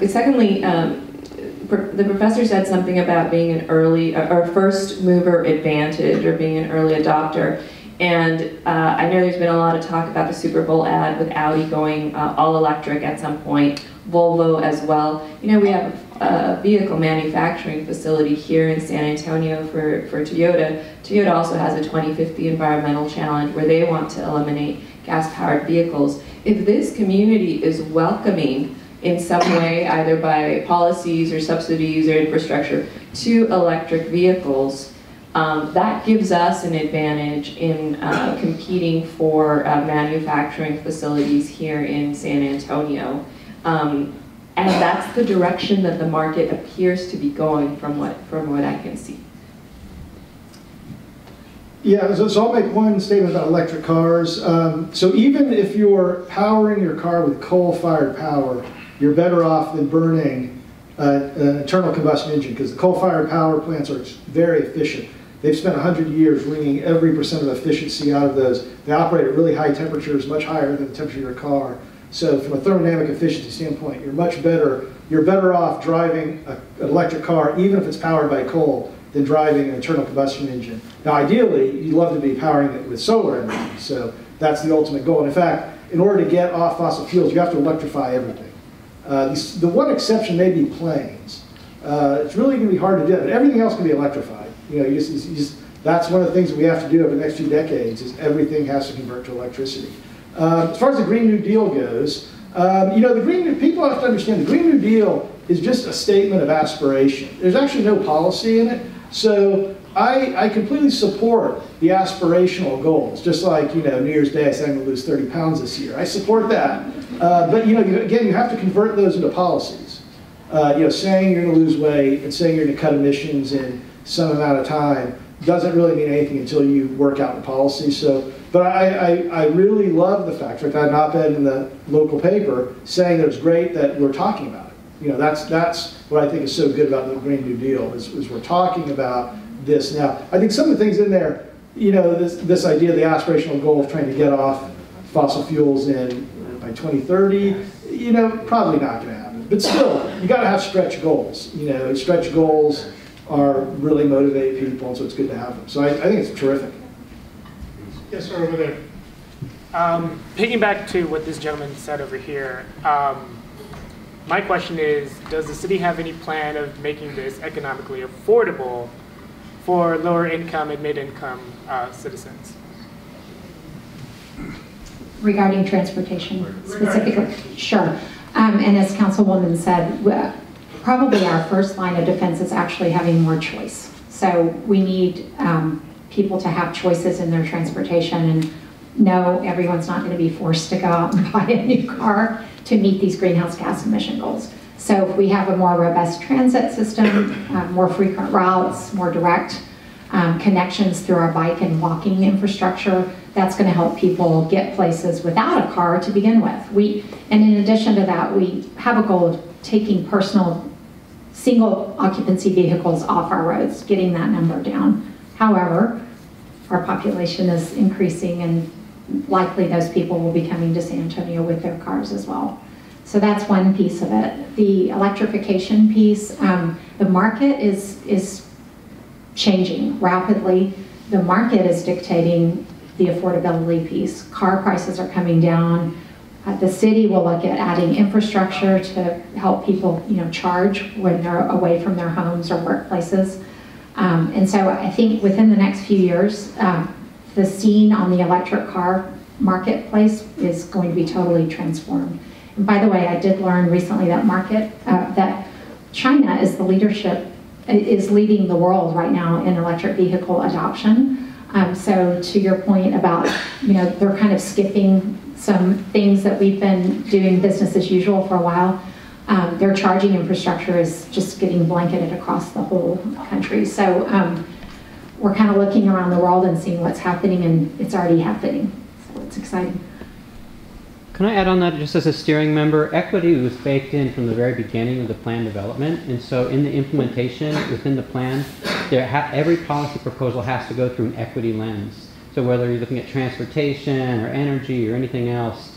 Speaker 1: Secondly, the professor said something about being an early or first mover advantage or being an early adopter. And I know there's been a lot of talk about the Super Bowl ad with Audi going all electric at some point, Volvo as well. We have a vehicle manufacturing facility here in San Antonio for Toyota. Toyota also has a 2050 environmental challenge where they want to eliminate gas-powered vehicles. If this community is welcoming in some way, either by policies or subsidies or infrastructure, to electric vehicles, That gives us an advantage in competing for manufacturing facilities here in San Antonio. And that's the direction that the market appears to be going from what I can see.
Speaker 12: Yeah, so I'll make one statement about electric cars. So even if you're powering your car with coal-fired power, you're better off than burning an internal combustion engine, because the coal-fired power plants are very efficient. They've spent 100 years wringing every percent of efficiency out of those. They operate at really high temperatures, much higher than the temperature of your car. So from a thermodynamic efficiency standpoint, you're better off driving an electric car, even if it's powered by coal, than driving an internal combustion engine. Now ideally, you'd love to be powering it with solar energy, so that's the ultimate goal. And in fact, in order to get off fossil fuels, you have to electrify everything. The one exception may be planes. It's really going to be hard to do, but everything else can be electrified. You know, that's one of the things that we have to do over the next few decades, is everything has to convert to electricity. As far as the Green New Deal goes, you know, people have to understand the Green New Deal is just a statement of aspiration. There's actually no policy in it. So I completely support the aspirational goals, just like, you know, New Year's Day I said I'm going to lose 30 pounds this year. I support that. But, you know, again, you have to convert those into policies. You know, saying you're going to lose weight and saying you're going to cut emissions in some amount of time doesn't really mean anything until you work out the policy. So, but I really love the fact, in fact, I had an op-ed in the local paper saying that it's great that we're talking about it. You know, that's what I think is so good about the Green New Deal, is we're talking about this now. I think some of the things in there, you know, this idea of the aspirational goal of trying to get off fossil fuels by 2030, you know, probably not going to happen. But still, you got to have stretch goals. You know, stretch goals are really motivate people, and so it's good to have them. So I think it's terrific.
Speaker 15: Yes, sir, over there. Piggyback to what this gentleman said over here, my question is, does the city have any plan of making this economically affordable for lower income and mid-income citizens?
Speaker 6: Regarding transportation specifically? Sure. And as Councilwoman said, probably our first line of defense is actually having more choice. So we need people to have choices in their transportation, and no, everyone's not going to be forced to go out and buy a new car to meet these greenhouse gas emission goals. So if we have a more robust transit system, more frequent routes, more direct connections through our bike and walking infrastructure, that's going to help people get places without a car to begin with. And in addition to that, we have a goal of taking personal single occupancy vehicles off our roads, getting that number down. However, our population is increasing, and likely those people will be coming to San Antonio with their cars as well. So that's one piece of it. The electrification piece, the market is changing rapidly. The market is dictating the affordability piece. Car prices are coming down. The city will look at adding infrastructure to help people, you know, charge when they're away from their homes or workplaces. And so I think within the next few years, the scene on the electric car marketplace is going to be totally transformed. And by the way, I did learn recently that China is leading the world right now in electric vehicle adoption. So to your point about, you know, they're kind of skipping some things that we've been doing business as usual for a while. Their charging infrastructure is just getting blanketed across the whole country. So we're kind of looking around the world and seeing what's happening, and it's already happening. So it's exciting.
Speaker 13: Can I add on that just as a steering member? Equity was baked in from the very beginning of the plan development, and so in the implementation within the plan, every policy proposal has to go through an equity lens. So whether you're looking at transportation or energy or anything else,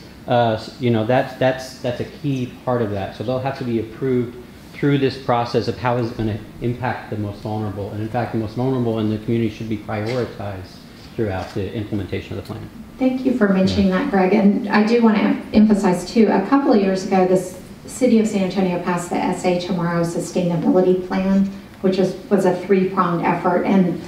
Speaker 13: you know, that's a key part of that. So they'll have to be approved through this process of how is it going to impact the most vulnerable. And in fact, the most vulnerable in the community should be prioritized throughout the implementation of the plan.
Speaker 6: Thank you for mentioning that, Greg. And I do want to emphasize too, a couple of years ago, the City of San Antonio passed the SA Tomorrow Sustainability Plan, which was a three-pronged effort, and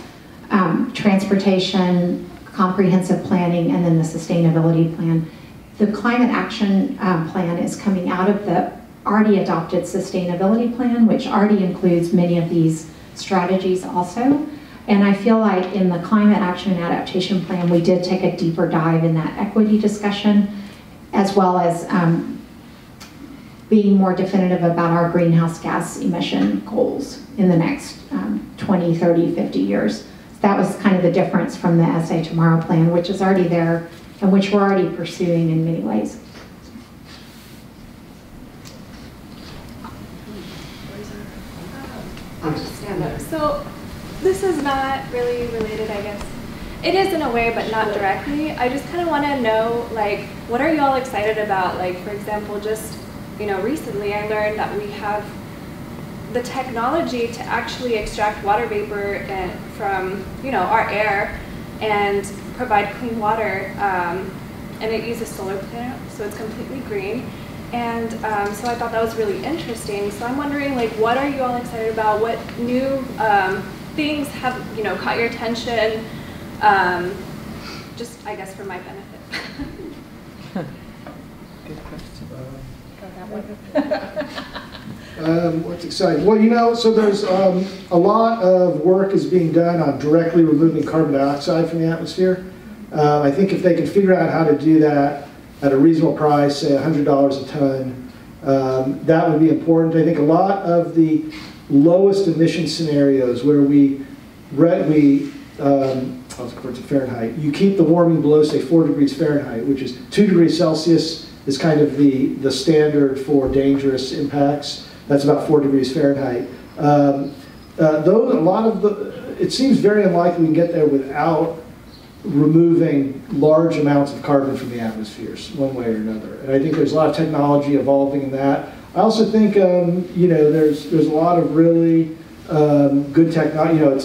Speaker 6: transportation, comprehensive planning, and then the sustainability plan. The climate action plan is coming out of the already adopted sustainability plan, which already includes many of these strategies also. And I feel like in the Climate Action and Adaptation Plan, we did take a deeper dive in that equity discussion, as well as being more definitive about our greenhouse gas emission goals in the next 20, 30, 50 years. So that was kind of the difference from the SA Tomorrow plan, which is already there and which we're already pursuing in many ways.
Speaker 5: I'll just stand up. So this is not really related, I guess. It is in a way, but not directly. I just kind of want to know, like, what are you all excited about? Like, for example, just, you know, recently I learned that we have the technology to actually extract water vapor from, you know, our air and provide clean water. And it uses solar panels, so it's completely green. And so I thought that was really interesting. So I'm wondering, like, what are you all excited about? What new things have, you know, caught your attention? Just, I guess, for my benefit.
Speaker 12: Good question. What's exciting? Well, you know, so there's a lot of work is being done on directly removing carbon dioxide from the atmosphere. I think if they can figure out how to do that at a reasonable price, say $100 a ton, that would be important. I think a lot of the lowest emission scenarios where I'll go to Fahrenheit, you keep the warming below, say, 4 degrees Fahrenheit, which is 2 degrees Celsius is kind of the standard for dangerous impacts. That's about 4 degrees Fahrenheit. It seems very unlikely we can get there without removing large amounts of carbon from the atmospheres, one way or another. And I think there's a lot of technology evolving in that. I also think, you know, there's a lot of really good technology. You know,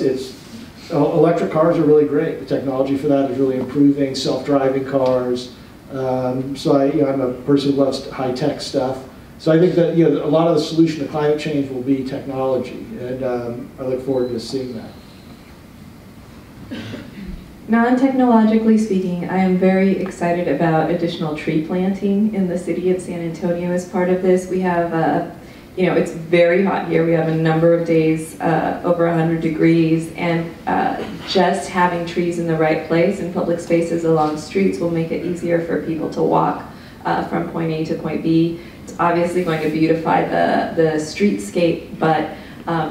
Speaker 12: electric cars are really great. The technology for that is really improving. Self-driving cars. So I'm a person who loves high-tech stuff. So I think that, you know, a lot of the solution to climate change will be technology, and I look forward to seeing that.
Speaker 1: Non-technologically speaking, I am very excited about additional tree planting in the city of San Antonio as part of this. We have, you know, it's very hot here. We have a number of days over 100 degrees, and just having trees in the right place in public spaces along streets will make it easier for people to walk from point A to point B. It's obviously going to beautify the streetscape, but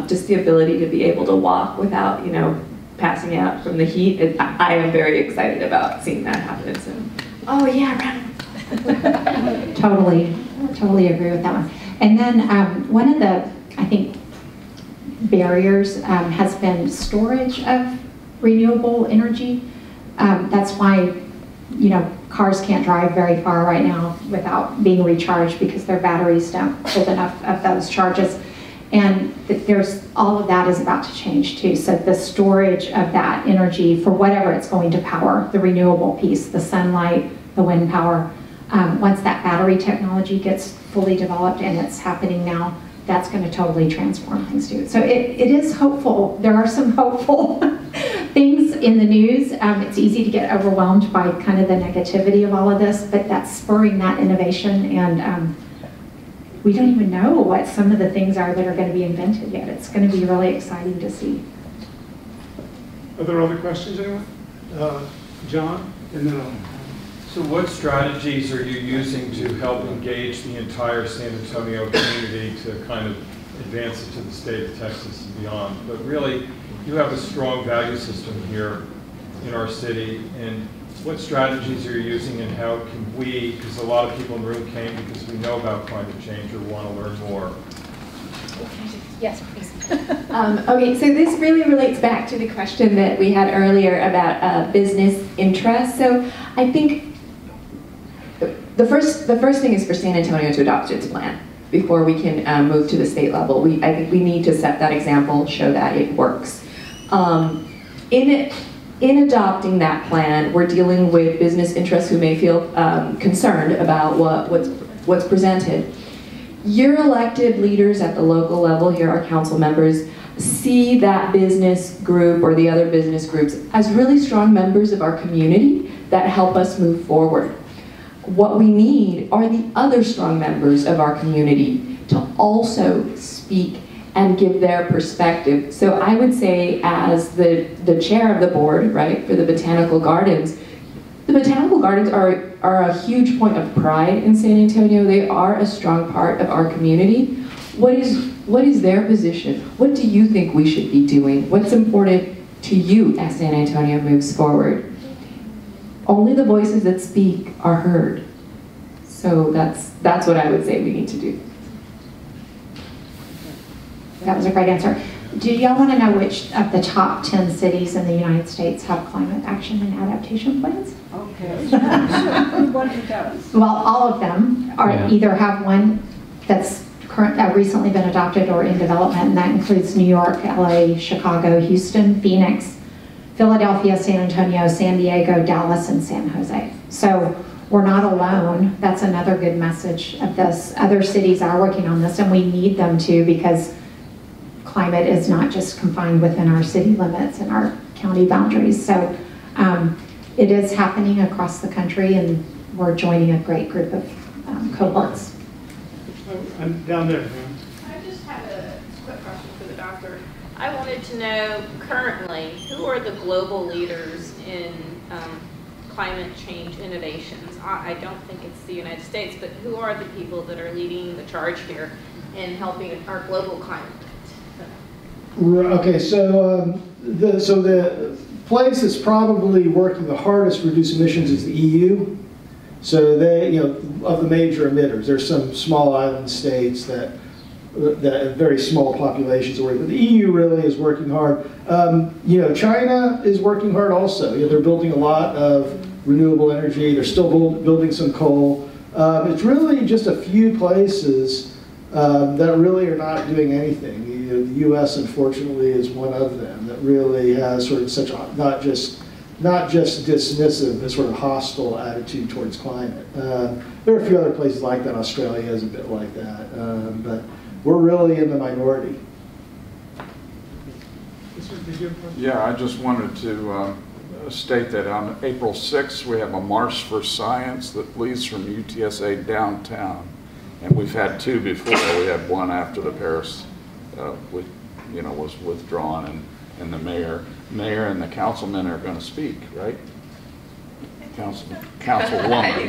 Speaker 1: just the ability to be able to walk without, you know, passing out from the heat, I am very excited about seeing that happen soon. Oh yeah, right.
Speaker 6: Totally agree with that one. And then one of the, I think, barriers has been storage of renewable energy. That's why, you know, cars can't drive very far right now without being recharged because their batteries don't hold enough of those charges. And there's all of that is about to change too. So the storage of that energy for whatever it's going to power, the renewable piece, the sunlight, the wind power, once that battery technology gets fully developed, and it's happening now, that's going to totally transform things too. So it is hopeful. There are some hopeful things in the news. It's easy to get overwhelmed by kind of the negativity of all of this, but that's spurring that innovation, and we don't even know what some of the things are that are going to be invented yet. It's going to be really exciting to see.
Speaker 4: Are there other questions, anyone? John? And then
Speaker 16: so what strategies are you using to help engage the entire San Antonio community to kind of advance it to the state of Texas and beyond? But really, you have a strong value system here in our city, and what strategies are you using, and how can we, because a lot of people in the room came because we know about climate change or want to learn more.
Speaker 1: Yes, please. Okay, so this really relates back to the question that we had earlier about business interests. So I think the first thing is for San Antonio to adopt its plan before we can move to the state level. I think we need to set that example, show that it works. In adopting that plan, we're dealing with business interests who may feel concerned about what's presented. Your elected leaders at the local level, here our council members, see that business group or the other business groups as really strong members of our community that help us move forward. What we need are the other strong members of our community to also speak
Speaker 17: and give their perspective. So I would say, as the chair of the board, right, for the Botanical Gardens, the Botanical Gardens are a huge point of pride in San Antonio. They are a strong part of our community. What is their position? What do you think we should be doing? What's important to you as San Antonio moves forward? Only the voices that speak are heard. So that's what I would say we need to do.
Speaker 6: That was a great answer. Do y'all want to know which of the top 10 cities in the United States have climate action and adaptation plans?
Speaker 7: Okay. Who want to tell us?
Speaker 6: Well, all of them either have one that's recently been adopted or in development, and that includes New York, LA, Chicago, Houston, Phoenix, Philadelphia, San Antonio, San Diego, Dallas, and San Jose. So we're not alone. That's another good message of this. Other cities are working on this, and we need them to, because climate is not just confined within our city limits and our county boundaries. So it is happening across the country, and we're joining a great group of cohorts.
Speaker 4: I'm down there.
Speaker 18: I just had a quick question for the doctor. I wanted to know, currently, who are the global leaders in climate change innovations? I don't think it's the United States, but who are the people that are leading the charge here in helping our global climate?
Speaker 12: Okay, so the place that's probably working the hardest to reduce emissions is the EU. So they, of the major emitters, there's some small island states that have very small populations, but the EU really is working hard. China is working hard also. They're building a lot of renewable energy. They're still building some coal. It's really just a few places that really are not doing anything. The U.S. unfortunately is one of them that really has sort of such a not just dismissive, but sort of hostile attitude towards climate. There are a few other places like that. Australia is a bit like that, but we're really in the minority.
Speaker 3: Yeah, I just wanted to state that on April 6th we have a March for Science that leads from UTSA downtown, and we've had two before. We had one after the Paris was withdrawn, and the mayor and the councilmen are going to speak, right? Councilwoman,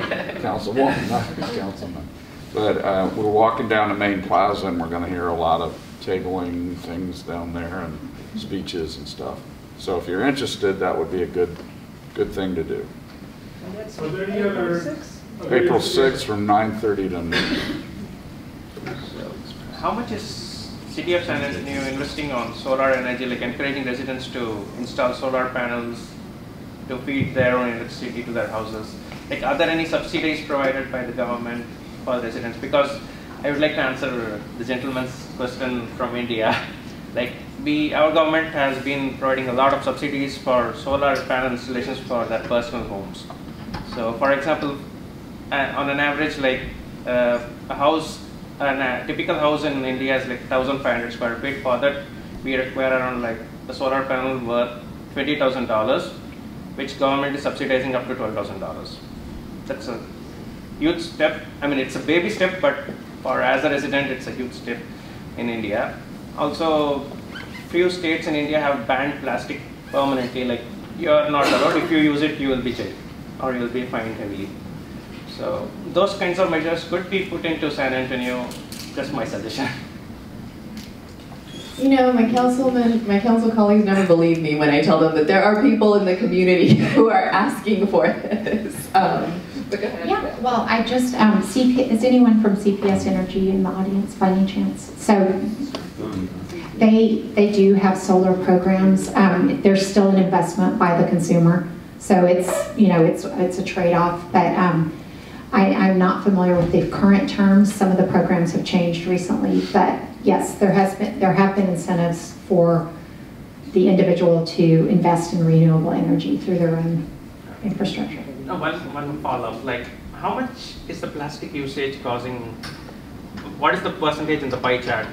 Speaker 3: not councilman. But we're walking down the main plaza, and we're going to hear a lot of tabling things down there and speeches and stuff. So if you're interested, that would be a good thing to do.
Speaker 4: Are there any other?
Speaker 3: April 6th from 9:30 to noon.
Speaker 10: How much is City of San Antonio investing on solar energy, like encouraging residents to install solar panels to feed their own electricity to their houses? Like, are there any subsidies provided by the government for residents? Because I would like to answer the gentleman's question from India. Like, our government has been providing a lot of subsidies for solar panel installations for their personal homes. So, for example, on an average, like a typical house in India is like 1,500 square feet. For that, we require around like a solar panel worth $20,000, which government is subsidizing up to $12,000. That's a huge step. I mean, it's a baby step, but as a resident, it's a huge step in India. Also, few states in India have banned plastic permanently. Like, you are not allowed. If you use it, you will be jailed or you will be fined heavily. So those kinds of measures could be put into San Antonio. Just my suggestion.
Speaker 17: My council colleagues never believe me when I tell them that there are people in the community who are asking for this. But go ahead.
Speaker 6: Yeah, well, I just, is anyone from CPS Energy in the audience by any chance? So they do have solar programs. There's still an investment by the consumer. So it's a trade-off, but I'm not familiar with the current terms. Some of the programs have changed recently, but yes, there have been incentives for the individual to invest in renewable energy through their own infrastructure.
Speaker 10: One follow-up, like, how much is the plastic usage causing? What is the percentage in the pie chart?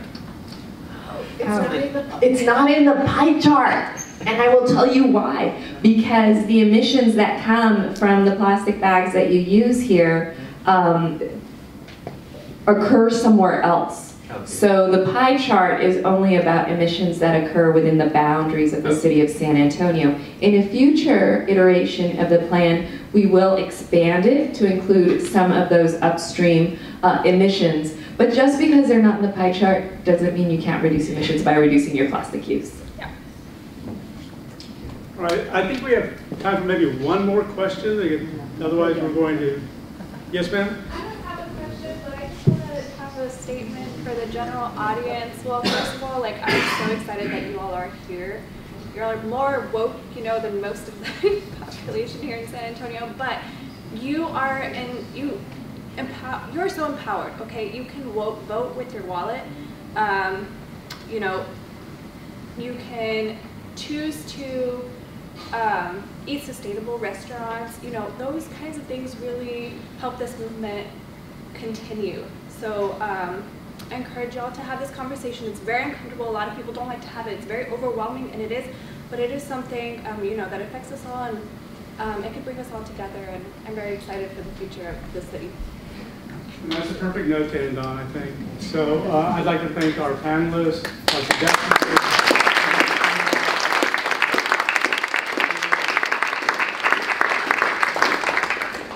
Speaker 17: It's not in the pie chart, and I will tell you why. Because the emissions that come from the plastic bags that you use here occur somewhere else. So the pie chart is only about emissions that occur within the boundaries of the city of San Antonio. In a future iteration of the plan, we will expand it to include some of those upstream emissions. But just because they're not in the pie chart doesn't mean you can't reduce emissions by reducing your plastic use.
Speaker 18: Yeah.
Speaker 4: All right, I think we have time for maybe one more question. Otherwise, we're going to... Yes, ma'am?
Speaker 5: I don't have a question, but I just want to have a statement for the general audience. Well, first of all, like, I'm so excited that you all are here. You're more woke, you know, than most of the population here in San Antonio, but you are, and you're so empowered, okay? You can vote with your wallet. You know, you can choose to eat sustainable restaurants. You know, those kinds of things really help this movement continue. So I encourage y'all to have this conversation. It's very uncomfortable. A lot of people don't like to have it. It's very overwhelming, and it is, but it is something, you know, that affects us all, and it can bring us all together, and I'm very excited for the future of the city.
Speaker 4: And that's a perfect note to end on, I think. So I'd like to thank our panelists, our suggestions.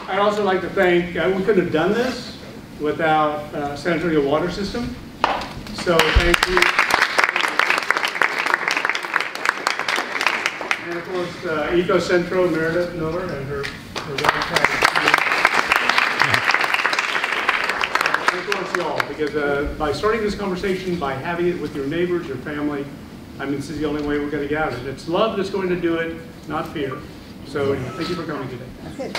Speaker 4: I'd also like to thank, we couldn't have done this without San Antonio Water System. So thank you. And of course, Eco Centro, Meredith Miller, and her all, because by starting this conversation, by having it with your neighbors, your family, I mean, this is the only way we're going to get out of it. It's love that's going to do it, not fear. So thank you for coming today.
Speaker 7: Okay.